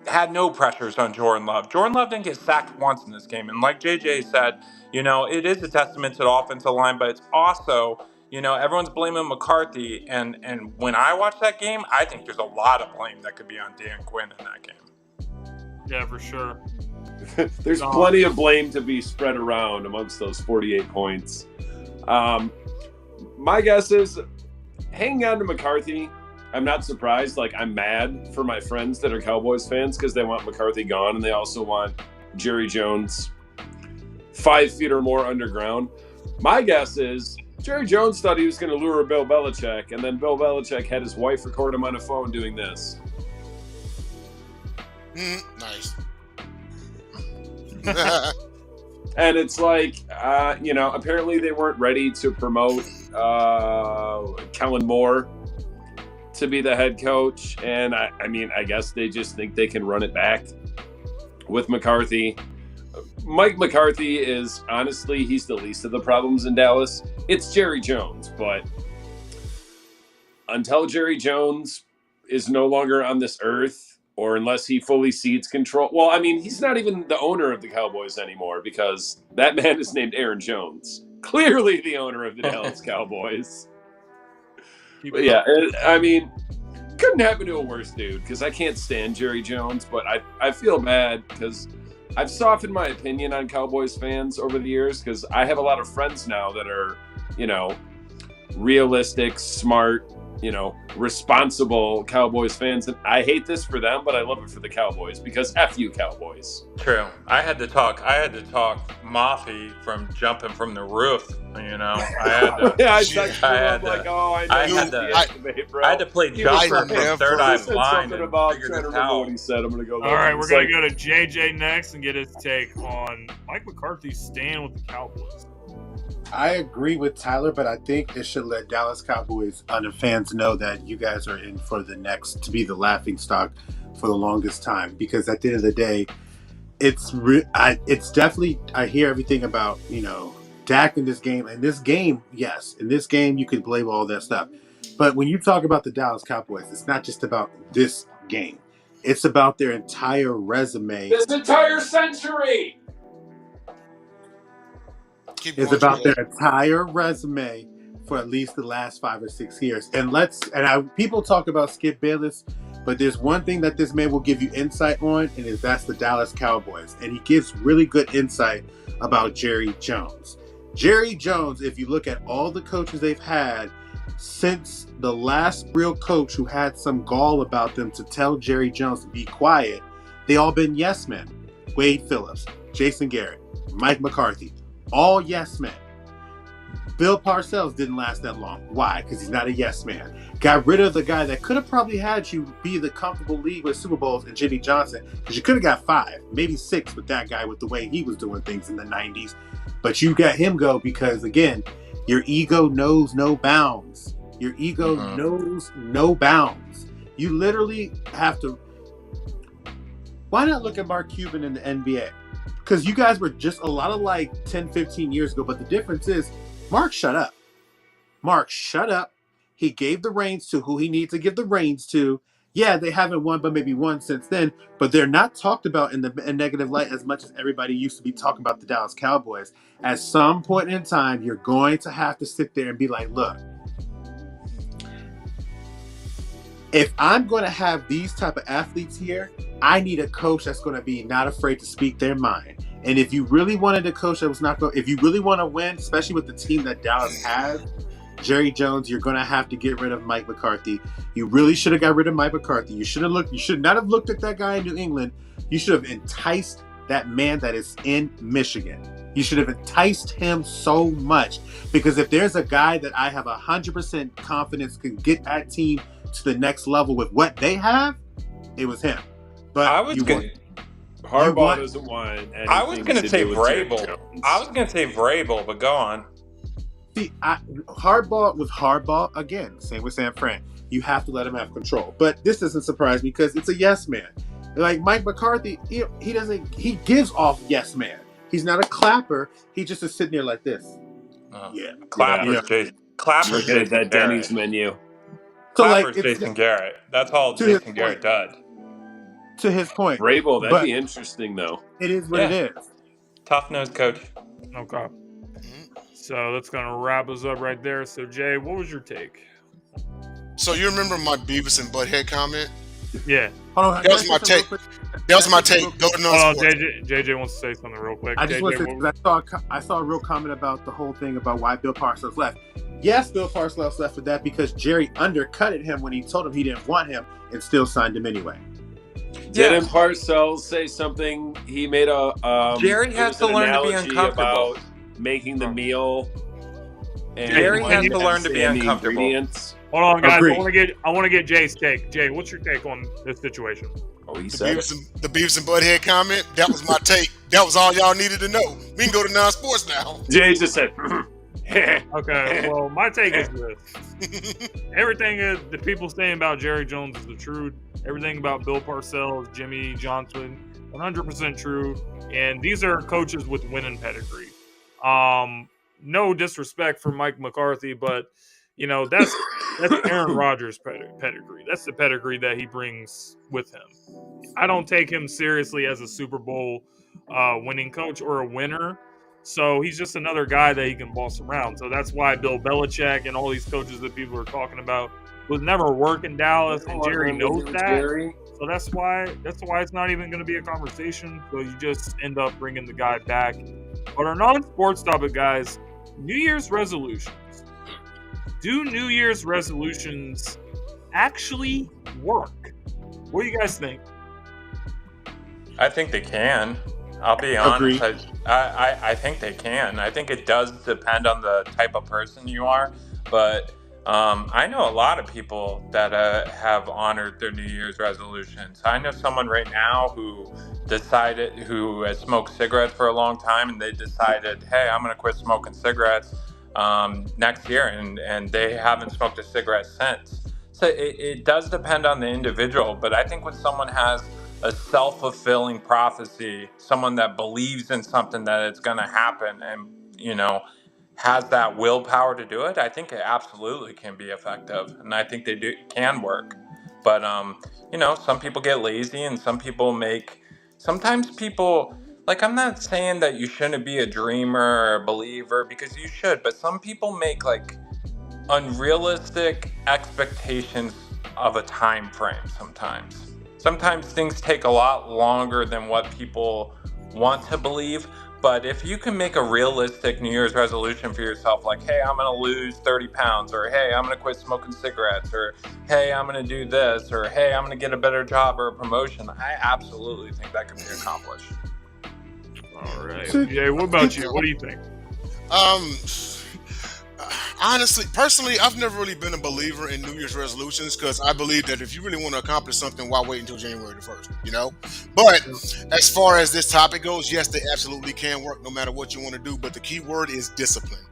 had no pressures on Jordan Love. Jordan Love didn't get sacked once in this game. And like JJ said, it is a testament to the offensive line, but it's also, everyone's blaming McCarthy. And when I watch that game, I think there's a lot of blame that could be on Dan Quinn in that game. Yeah, for sure. There's plenty of blame to be spread around amongst those 48 points. My guess is hanging on to McCarthy. I'm not surprised. Like, I'm mad for my friends that are Cowboys fans because they want McCarthy gone, and they also want Jerry Jones 5 feet or more underground. My guess is Jerry Jones thought he was going to lure Bill Belichick, and then Bill Belichick had his wife record him on a phone doing this. Nice. And it's like, apparently they weren't ready to promote Kellen Moore to be the head coach. And I guess they just think they can run it back with McCarthy. Mike McCarthy is, honestly, he's the least of the problems in Dallas. It's Jerry Jones, but until Jerry Jones is no longer on this earth, or unless he fully cedes control. Well, I mean, he's not even the owner of the Cowboys anymore because that man is named Aaron Jones. Clearly the owner of the Dallas Cowboys. But yeah, I mean, couldn't happen to a worse dude because I can't stand Jerry Jones, but I feel bad because I've softened my opinion on Cowboys fans over the years because I have a lot of friends now that are, realistic, smart, responsible Cowboys fans. And I hate this for them, but I love it for the Cowboys because F you, Cowboys. True. I had to talk Mafi from jumping from the roof. I had to. Yeah, I had to play jumper from Third Eye Blind. Something about trying to remember what he said. I'm gonna go. All right, we're gonna go to JJ next and get his take on Mike McCarthy staying with the Cowboys. I agree with Tyler, but I think it should let Dallas Cowboys fans know that you guys are in for the next to be the laughing stock for the longest time. Because at the end of the day, it's definitely, I hear everything about Dak in this game, yes, in this game you could blame all that stuff. But when you talk about the Dallas Cowboys, it's not just about this game. It's about their entire resume. This entire century. It's about their entire resume for at least the last 5 or 6 years. People talk about Skip Bayless, but there's one thing that this man will give you insight on, and that's the Dallas Cowboys. And he gives really good insight about Jerry Jones. Jerry Jones, if you look at all the coaches they've had since the last real coach who had some gall about them to tell Jerry Jones to be quiet, they all been yes men. Wade Phillips, Jason Garrett, Mike McCarthy, all yes men. Bill Parcells didn't last that long. Why? Because he's not a yes man. Got rid of the guy that could have probably had you be the comfortable league with Super Bowls and Jimmy Johnson, because you could have got 5, maybe 6 with that guy with the way he was doing things in the 90s. But you got him go because, again, your ego knows no bounds. Your ego knows no bounds. You literally have to... Why not look at Mark Cuban in the NBA? Because you guys were just a lot of like 10, 15 years ago, but the difference is Mark shut up. Mark shut up. He gave the reins to who he needs to give the reins to. Yeah, they haven't won, but maybe won since then. But they're not talked about in the negative light as much as everybody used to be talking about the Dallas Cowboys. At some point in time, you're going to have to sit there and be like, look, if I'm going to have these type of athletes here, I need a coach that's going to be not afraid to speak their mind. And if you really wanted a coach that was not going, if you really want to win, especially with the team that Dallas has, Jerry Jones, you're going to have to get rid of Mike McCarthy. You really should have got rid of Mike McCarthy. You should not have looked at that guy in New England. You should have enticed that man that is in Michigan. You should have enticed him so much, because if there's a guy that I have 100% confidence can get that team to the next level with what they have, it was him. But Harbaugh doesn't want anything I was going to say Vrabel. I was going to say Vrabel, but go on. See, Harbaugh again. Same with San Fran. You have to let him have control. But this doesn't surprise me because it's a yes man. Like Mike McCarthy, he gives off yes man. He's not a clapper. He just is sitting there like this. Clapper's Looking at that Denny's menu. So Clapper's Jason Garrett. That's all Jason Garrett does. To his point. Vrabel, that'd be interesting though. It is what it is. Tough-nosed coach. Okay. So that's going to wrap us up right there. So, Jay, what was your take? So you remember my Beavis and Butthead comment? Yeah. Hold on, that was my take. That was my take. Go to JJ wants to say something real quick. I just want to say, because I saw a real comment about the whole thing about why Bill Parcells left. Yes, Bill Parcells left for that because Jerry undercutted him when he told him he didn't want him and still signed him anyway. Didn't Parcells say something? He made Jerry has to learn to be uncomfortable about making the meal. And Jerry has to learn to be uncomfortable. Hold on, guys. I want to get Jay's take. Jay, what's your take on this situation? Oh, he said the Beavis and Butthead comment. That was my take. That was all y'all needed to know. We can go to non-sports now. Jay just said. Okay, well, my take is this. Everything the people saying about Jerry Jones is the truth. Everything about Bill Parcells, Jimmy Johnson, 100% true. And these are coaches with winning pedigree. No disrespect for Mike McCarthy, but you know that's Aaron Rodgers' pedigree. That's the pedigree that he brings with him. I don't take him seriously as a Super Bowl winning coach or a winner. So he's just another guy that he can boss around. So that's why Bill Belichick and all these coaches that people are talking about would never work in Dallas, and Jerry knows that. So that's why it's not even going to be a conversation. So you just end up bringing the guy back. But our non-sports topic, guys, New Year's resolutions. Do New Year's resolutions actually work? What do you guys think? I think they can. I'll be honest. I think they can. I think it does depend on the type of person you are. But I know a lot of people that have honored their New Year's resolutions. I know someone right now who has smoked cigarettes for a long time, and they decided, hey, I'm going to quit smoking cigarettes next year, and they haven't smoked a cigarette since. So it does depend on the individual. But I think when someone has a self-fulfilling prophecy, someone that believes in something that it's going to happen, and has that willpower to do it, I think it absolutely can be effective, and I think can work. But some people get lazy, and sometimes people, like, I'm not saying that you shouldn't be a dreamer or a believer, because you should, but some people make like unrealistic expectations of a time frame. Sometimes things take a lot longer than what people want to believe. But if you can make a realistic New Year's resolution for yourself, like, hey, I'm going to lose 30 pounds, or hey, I'm going to quit smoking cigarettes, or hey, I'm going to do this, or hey, I'm going to get a better job or a promotion, I absolutely think that can be accomplished. All right. Jay, what about you? What do you think? Honestly, personally, I've never really been a believer in New Year's resolutions, because I believe that if you really want to accomplish something, why wait until January the 1st, But as far as this topic goes, yes, they absolutely can work no matter what you want to do, but the key word is discipline.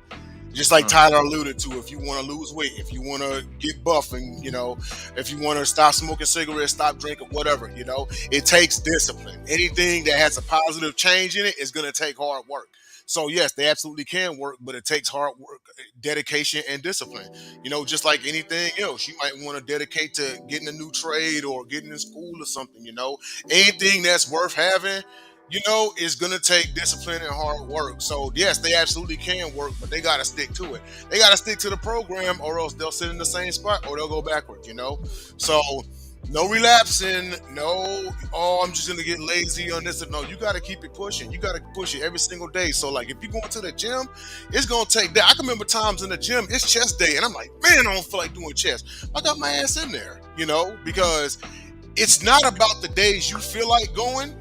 Just like Tyler alluded to, if you want to lose weight, if you want to get buff, and if you want to stop smoking cigarettes, stop drinking, whatever, it takes discipline. Anything that has a positive change in it is going to take hard work. So yes, they absolutely can work, but it takes hard work, dedication, and discipline. Just like anything else, you might want to dedicate to getting a new trade or getting in school or something. Anything that's worth having, is going to take discipline and hard work. So yes, they absolutely can work, but they got to stick to it. They got to stick to the program, or else they'll sit in the same spot, or they'll go backwards. So no relapsing, I'm just gonna get lazy on this. No, you gotta keep it pushing. You gotta push it every single day. So like, if you're going to the gym, it's gonna take that. I can remember times in the gym, it's chest day, and I'm like, man, I don't feel like doing chest. I got my ass in there, because it's not about the days you feel like going,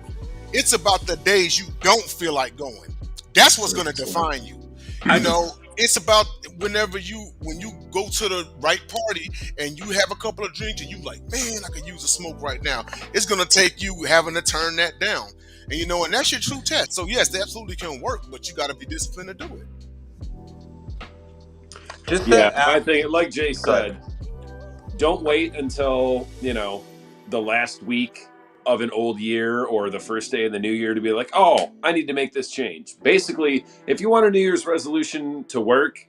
it's about the days you don't feel like going. That's what's gonna define you. It's about when you go to the right party and you have a couple of drinks and you like, man, I could use a smoke right now. It's gonna take you having to turn that down, and and that's your true test. So yes, they absolutely can work, but you got to be disciplined to do it. I think, like Jay said, don't wait until the last week of an old year or the first day of the new year to be like, oh, I need to make this change. Basically, if you want a New Year's resolution to work,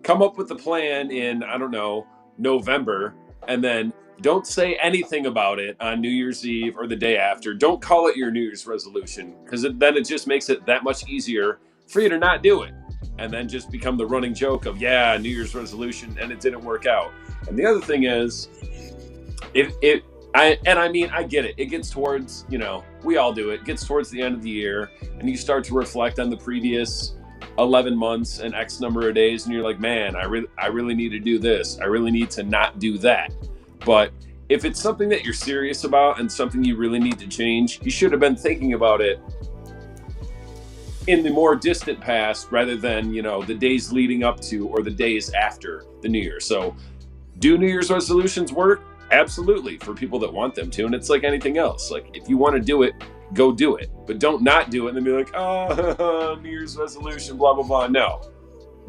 come up with a plan in, I don't know, November, and then don't say anything about it on New Year's Eve or the day after. Don't call it your New Year's resolution, because then it just makes it that much easier for you to not do it, and then just become the running joke of, yeah, New Year's resolution, and it didn't work out. And the other thing is, I get it. It gets towards, we all do it. It gets towards the end of the year, and you start to reflect on the previous 11 months and X number of days, and you're like, man, I really need to do this. I really need to not do that. But if it's something that you're serious about and something you really need to change, you should have been thinking about it in the more distant past rather than, the days leading up to or the days after the New Year. So do New Year's resolutions work? Absolutely, for people that want them to. And it's like anything else. Like, if you want to do it, go do it. But don't not do it and then be like, oh, New Year's resolution, blah, blah, blah. No.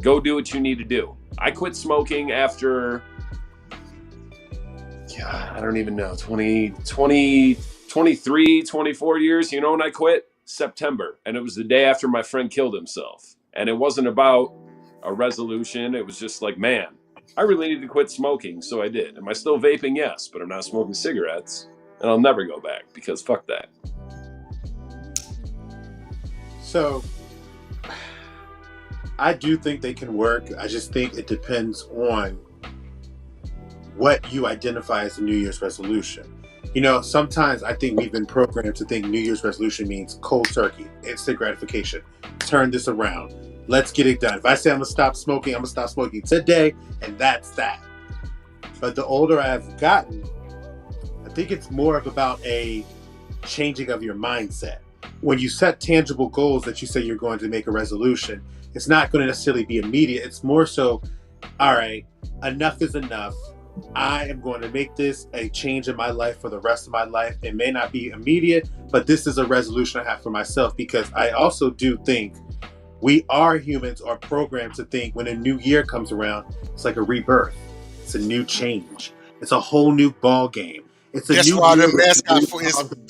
Go do what you need to do. I quit smoking after, I don't even know, 23, 24 years. You know when I quit? September. And it was the day after my friend killed himself. And it wasn't about a resolution. It was just like, man, I really need to quit smoking, so I did. Am I still vaping? Yes, but I'm not smoking cigarettes, and I'll never go back, because fuck that. So, I do think they can work. I just think it depends on what you identify as a New Year's resolution. Sometimes I think we've been programmed to think New Year's resolution means cold turkey, instant gratification. Turn this around. Let's get it done. If I say I'm going to stop smoking, I'm going to stop smoking today, and that's that. But the older I've gotten, I think it's more of about a changing of your mindset. When you set tangible goals that you say you're going to make a resolution, it's not going to necessarily be immediate. It's more so, all right, enough is enough. I am going to make this a change in my life for the rest of my life. It may not be immediate, but this is a resolution I have for myself, because I also do think we are humans are programmed to think when a new year comes around, it's like a rebirth. It's a new change. It's a whole new ball game. It's a That's new why year the mascot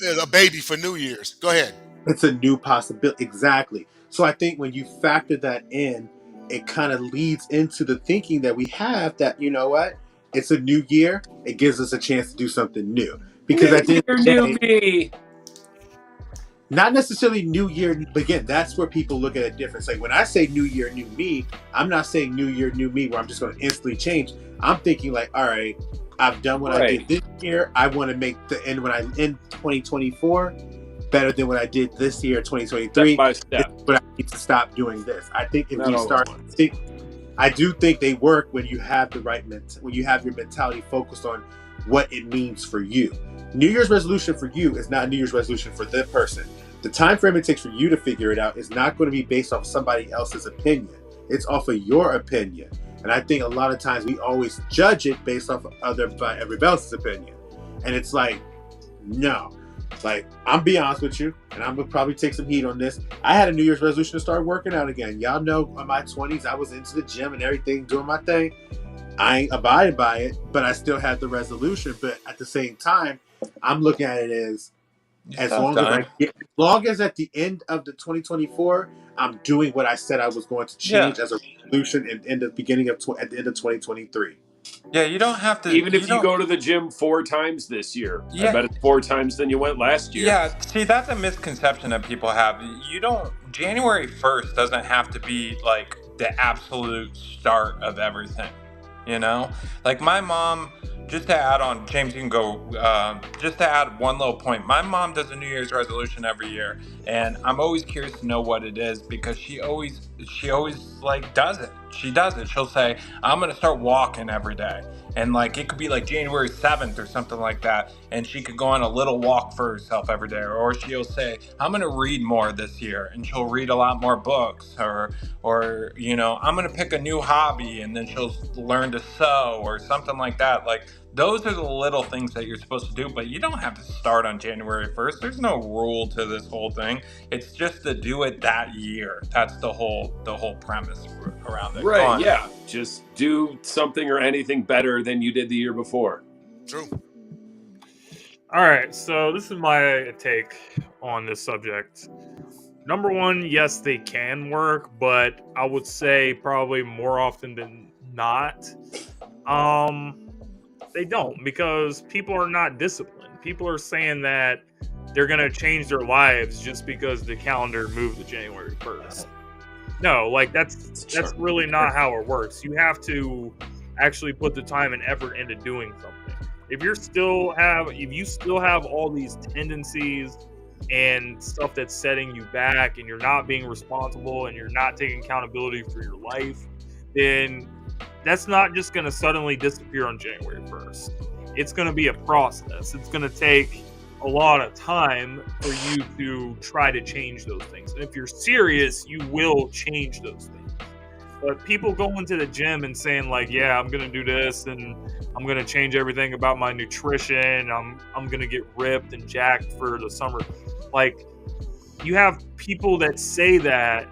is a baby for New Year's. Go ahead. It's a new possibility. Exactly. So I think when you factor that in, it kind of leads into the thinking that we have that, you know what? It's a new year. It gives us a chance to do something new. Because New at the end year, of the new day, me. not necessarily new year, but again, that's where people look at it different. Like when I say new year, new me, I'm not saying new year, new me, where I'm just going to instantly change. I'm thinking like, all right, I've done what I Right. did this year. I want to make the end when I end 2024 better than what I did this year, Step 2023. by This step. is what I need to stop doing this. I think if Not we all at start, once. I do think they work when you have the right when you have your mentality focused on what it means for you. New Year's resolution for you is not a New Year's resolution for the person. The time frame it takes for you to figure it out is not going to be based off somebody else's opinion. It's off of your opinion. And I think a lot of times we always judge it based off of everybody else's opinion. And it's like, no. Like, I'm being honest with you, and I'm gonna probably take some heat on this. I had a New Year's resolution to start working out again. Y'all know in my 20s, I was into the gym and everything, doing my thing. I ain't abided by it, but I still had the resolution. But at the same time, I'm looking at it as long as at the end of the 2024, I'm doing what I said I was going to change as a resolution at the end of 2023. Yeah, you don't have to. Even if you go to the gym 4 times this year, I bet it's 4 times than you went last year. Yeah, see, that's a misconception that people have. You don't, January 1st doesn't have to be like the absolute start of everything, you know? Like my mom, just to add on, James, you can go, just to add one little point. My mom does a New Year's resolution every year, and I'm always curious to know what it is because she always like does it. She does it. She'll say, I'm going to start walking every day. And like it could be like January 7th or something like that, and she could go on a little walk for herself every day. Or she'll say, I'm going to read more this year, and she'll read a lot more books. Or you know, I'm going to pick a new hobby, and then she'll learn to sew or something like that. Like those are the little things that you're supposed to do, but you don't have to start on January 1st. There's no rule to this whole thing. It's just to do it that year. That's the whole premise around it. Right, yeah. Just do something or anything better than you did the year before. True. All right, so this is my take on this subject. Number one, yes, they can work, but I would say probably more often than not, they don't, because people are not disciplined. People are saying that they're going to change their lives just because the calendar moved to January 1st. No, like that's really not how it works. You have to actually put the time and effort into doing something. If you still have all these tendencies and stuff that's setting you back, and you're not being responsible and you're not taking accountability for your life, then that's not just going to suddenly disappear on January 1st. It's going to be a process. It's going to take a lot of time for you to try to change those things. And if you're serious, you will change those things. But people go into the gym and saying like, yeah, I'm going to do this and I'm going to change everything about my nutrition. I'm going to get ripped and jacked for the summer. Like, you have people that say that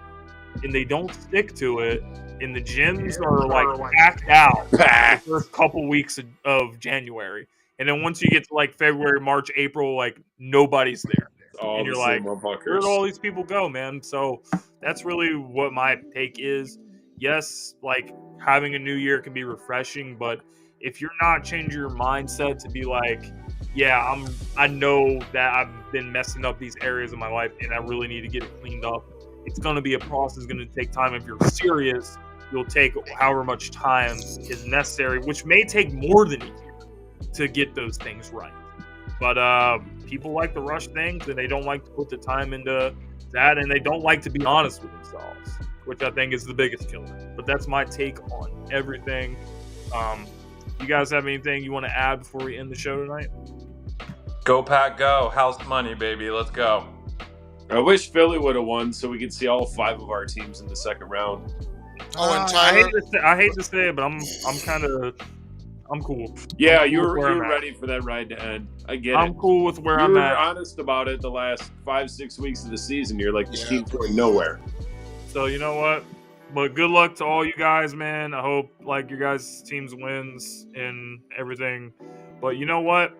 and they don't stick to it. And the gyms are like packed out the first couple weeks of January. And then once you get to like February, March, April, like nobody's there. And you're like, where did all these people go, man? So that's really what my take is. Yes, like having a new year can be refreshing, but if you're not changing your mindset to be like, yeah, I know that I've been messing up these areas of my life and I really need to get it cleaned up. It's going to be a process. It's going to take time. If you're serious, you'll take however much time is necessary, which may take more than a year to get those things right. But people like to rush things, and they don't like to put the time into that, and they don't like to be honest with themselves, which I think is the biggest killer. But that's my take on everything. You guys have anything you want to add before we end the show tonight? Go Pack, go! House money, baby. Let's go. I wish Philly would have won so we could see all 5 of our teams in the second round. Oh, and Tyler, I hate to say it, but I'm cool. Yeah, you're ready for that ride to end. I get it. I'm cool with where I'm at. You were honest about it the last 5-6 weeks of the season. You're like, this team's going nowhere. So you know what? But good luck to all you guys, man. I hope like your guys' teams wins and everything. But you know what?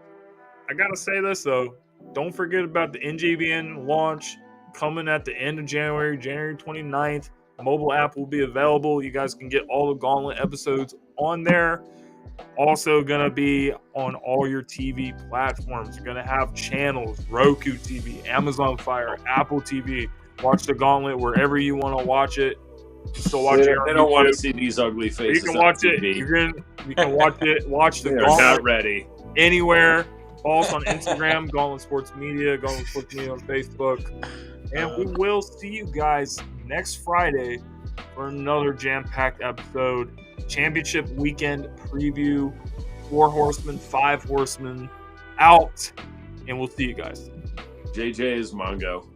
I gotta say this though. Don't forget about the NGBN launch coming at the end of January 29th. Mobile app will be available. You guys can get all the Gauntlet episodes on there. Also going to be on all your TV platforms. You're going to have channels, Roku TV, Amazon Fire, Apple TV. Watch the Gauntlet wherever you want to watch it. You still watch They it on don't want to YouTube. see these ugly faces. You can on watch it. TV. You can watch it. Watch the They are Gauntlet not ready. anywhere. Follow us on Instagram, Gauntlet Sports Media, Gauntlet Sports Media on Facebook. And we will see you guys next Friday for another jam-packed episode. Championship weekend preview. 4 horsemen, 5 horsemen out. And we'll see you guys. JJ is Mongo.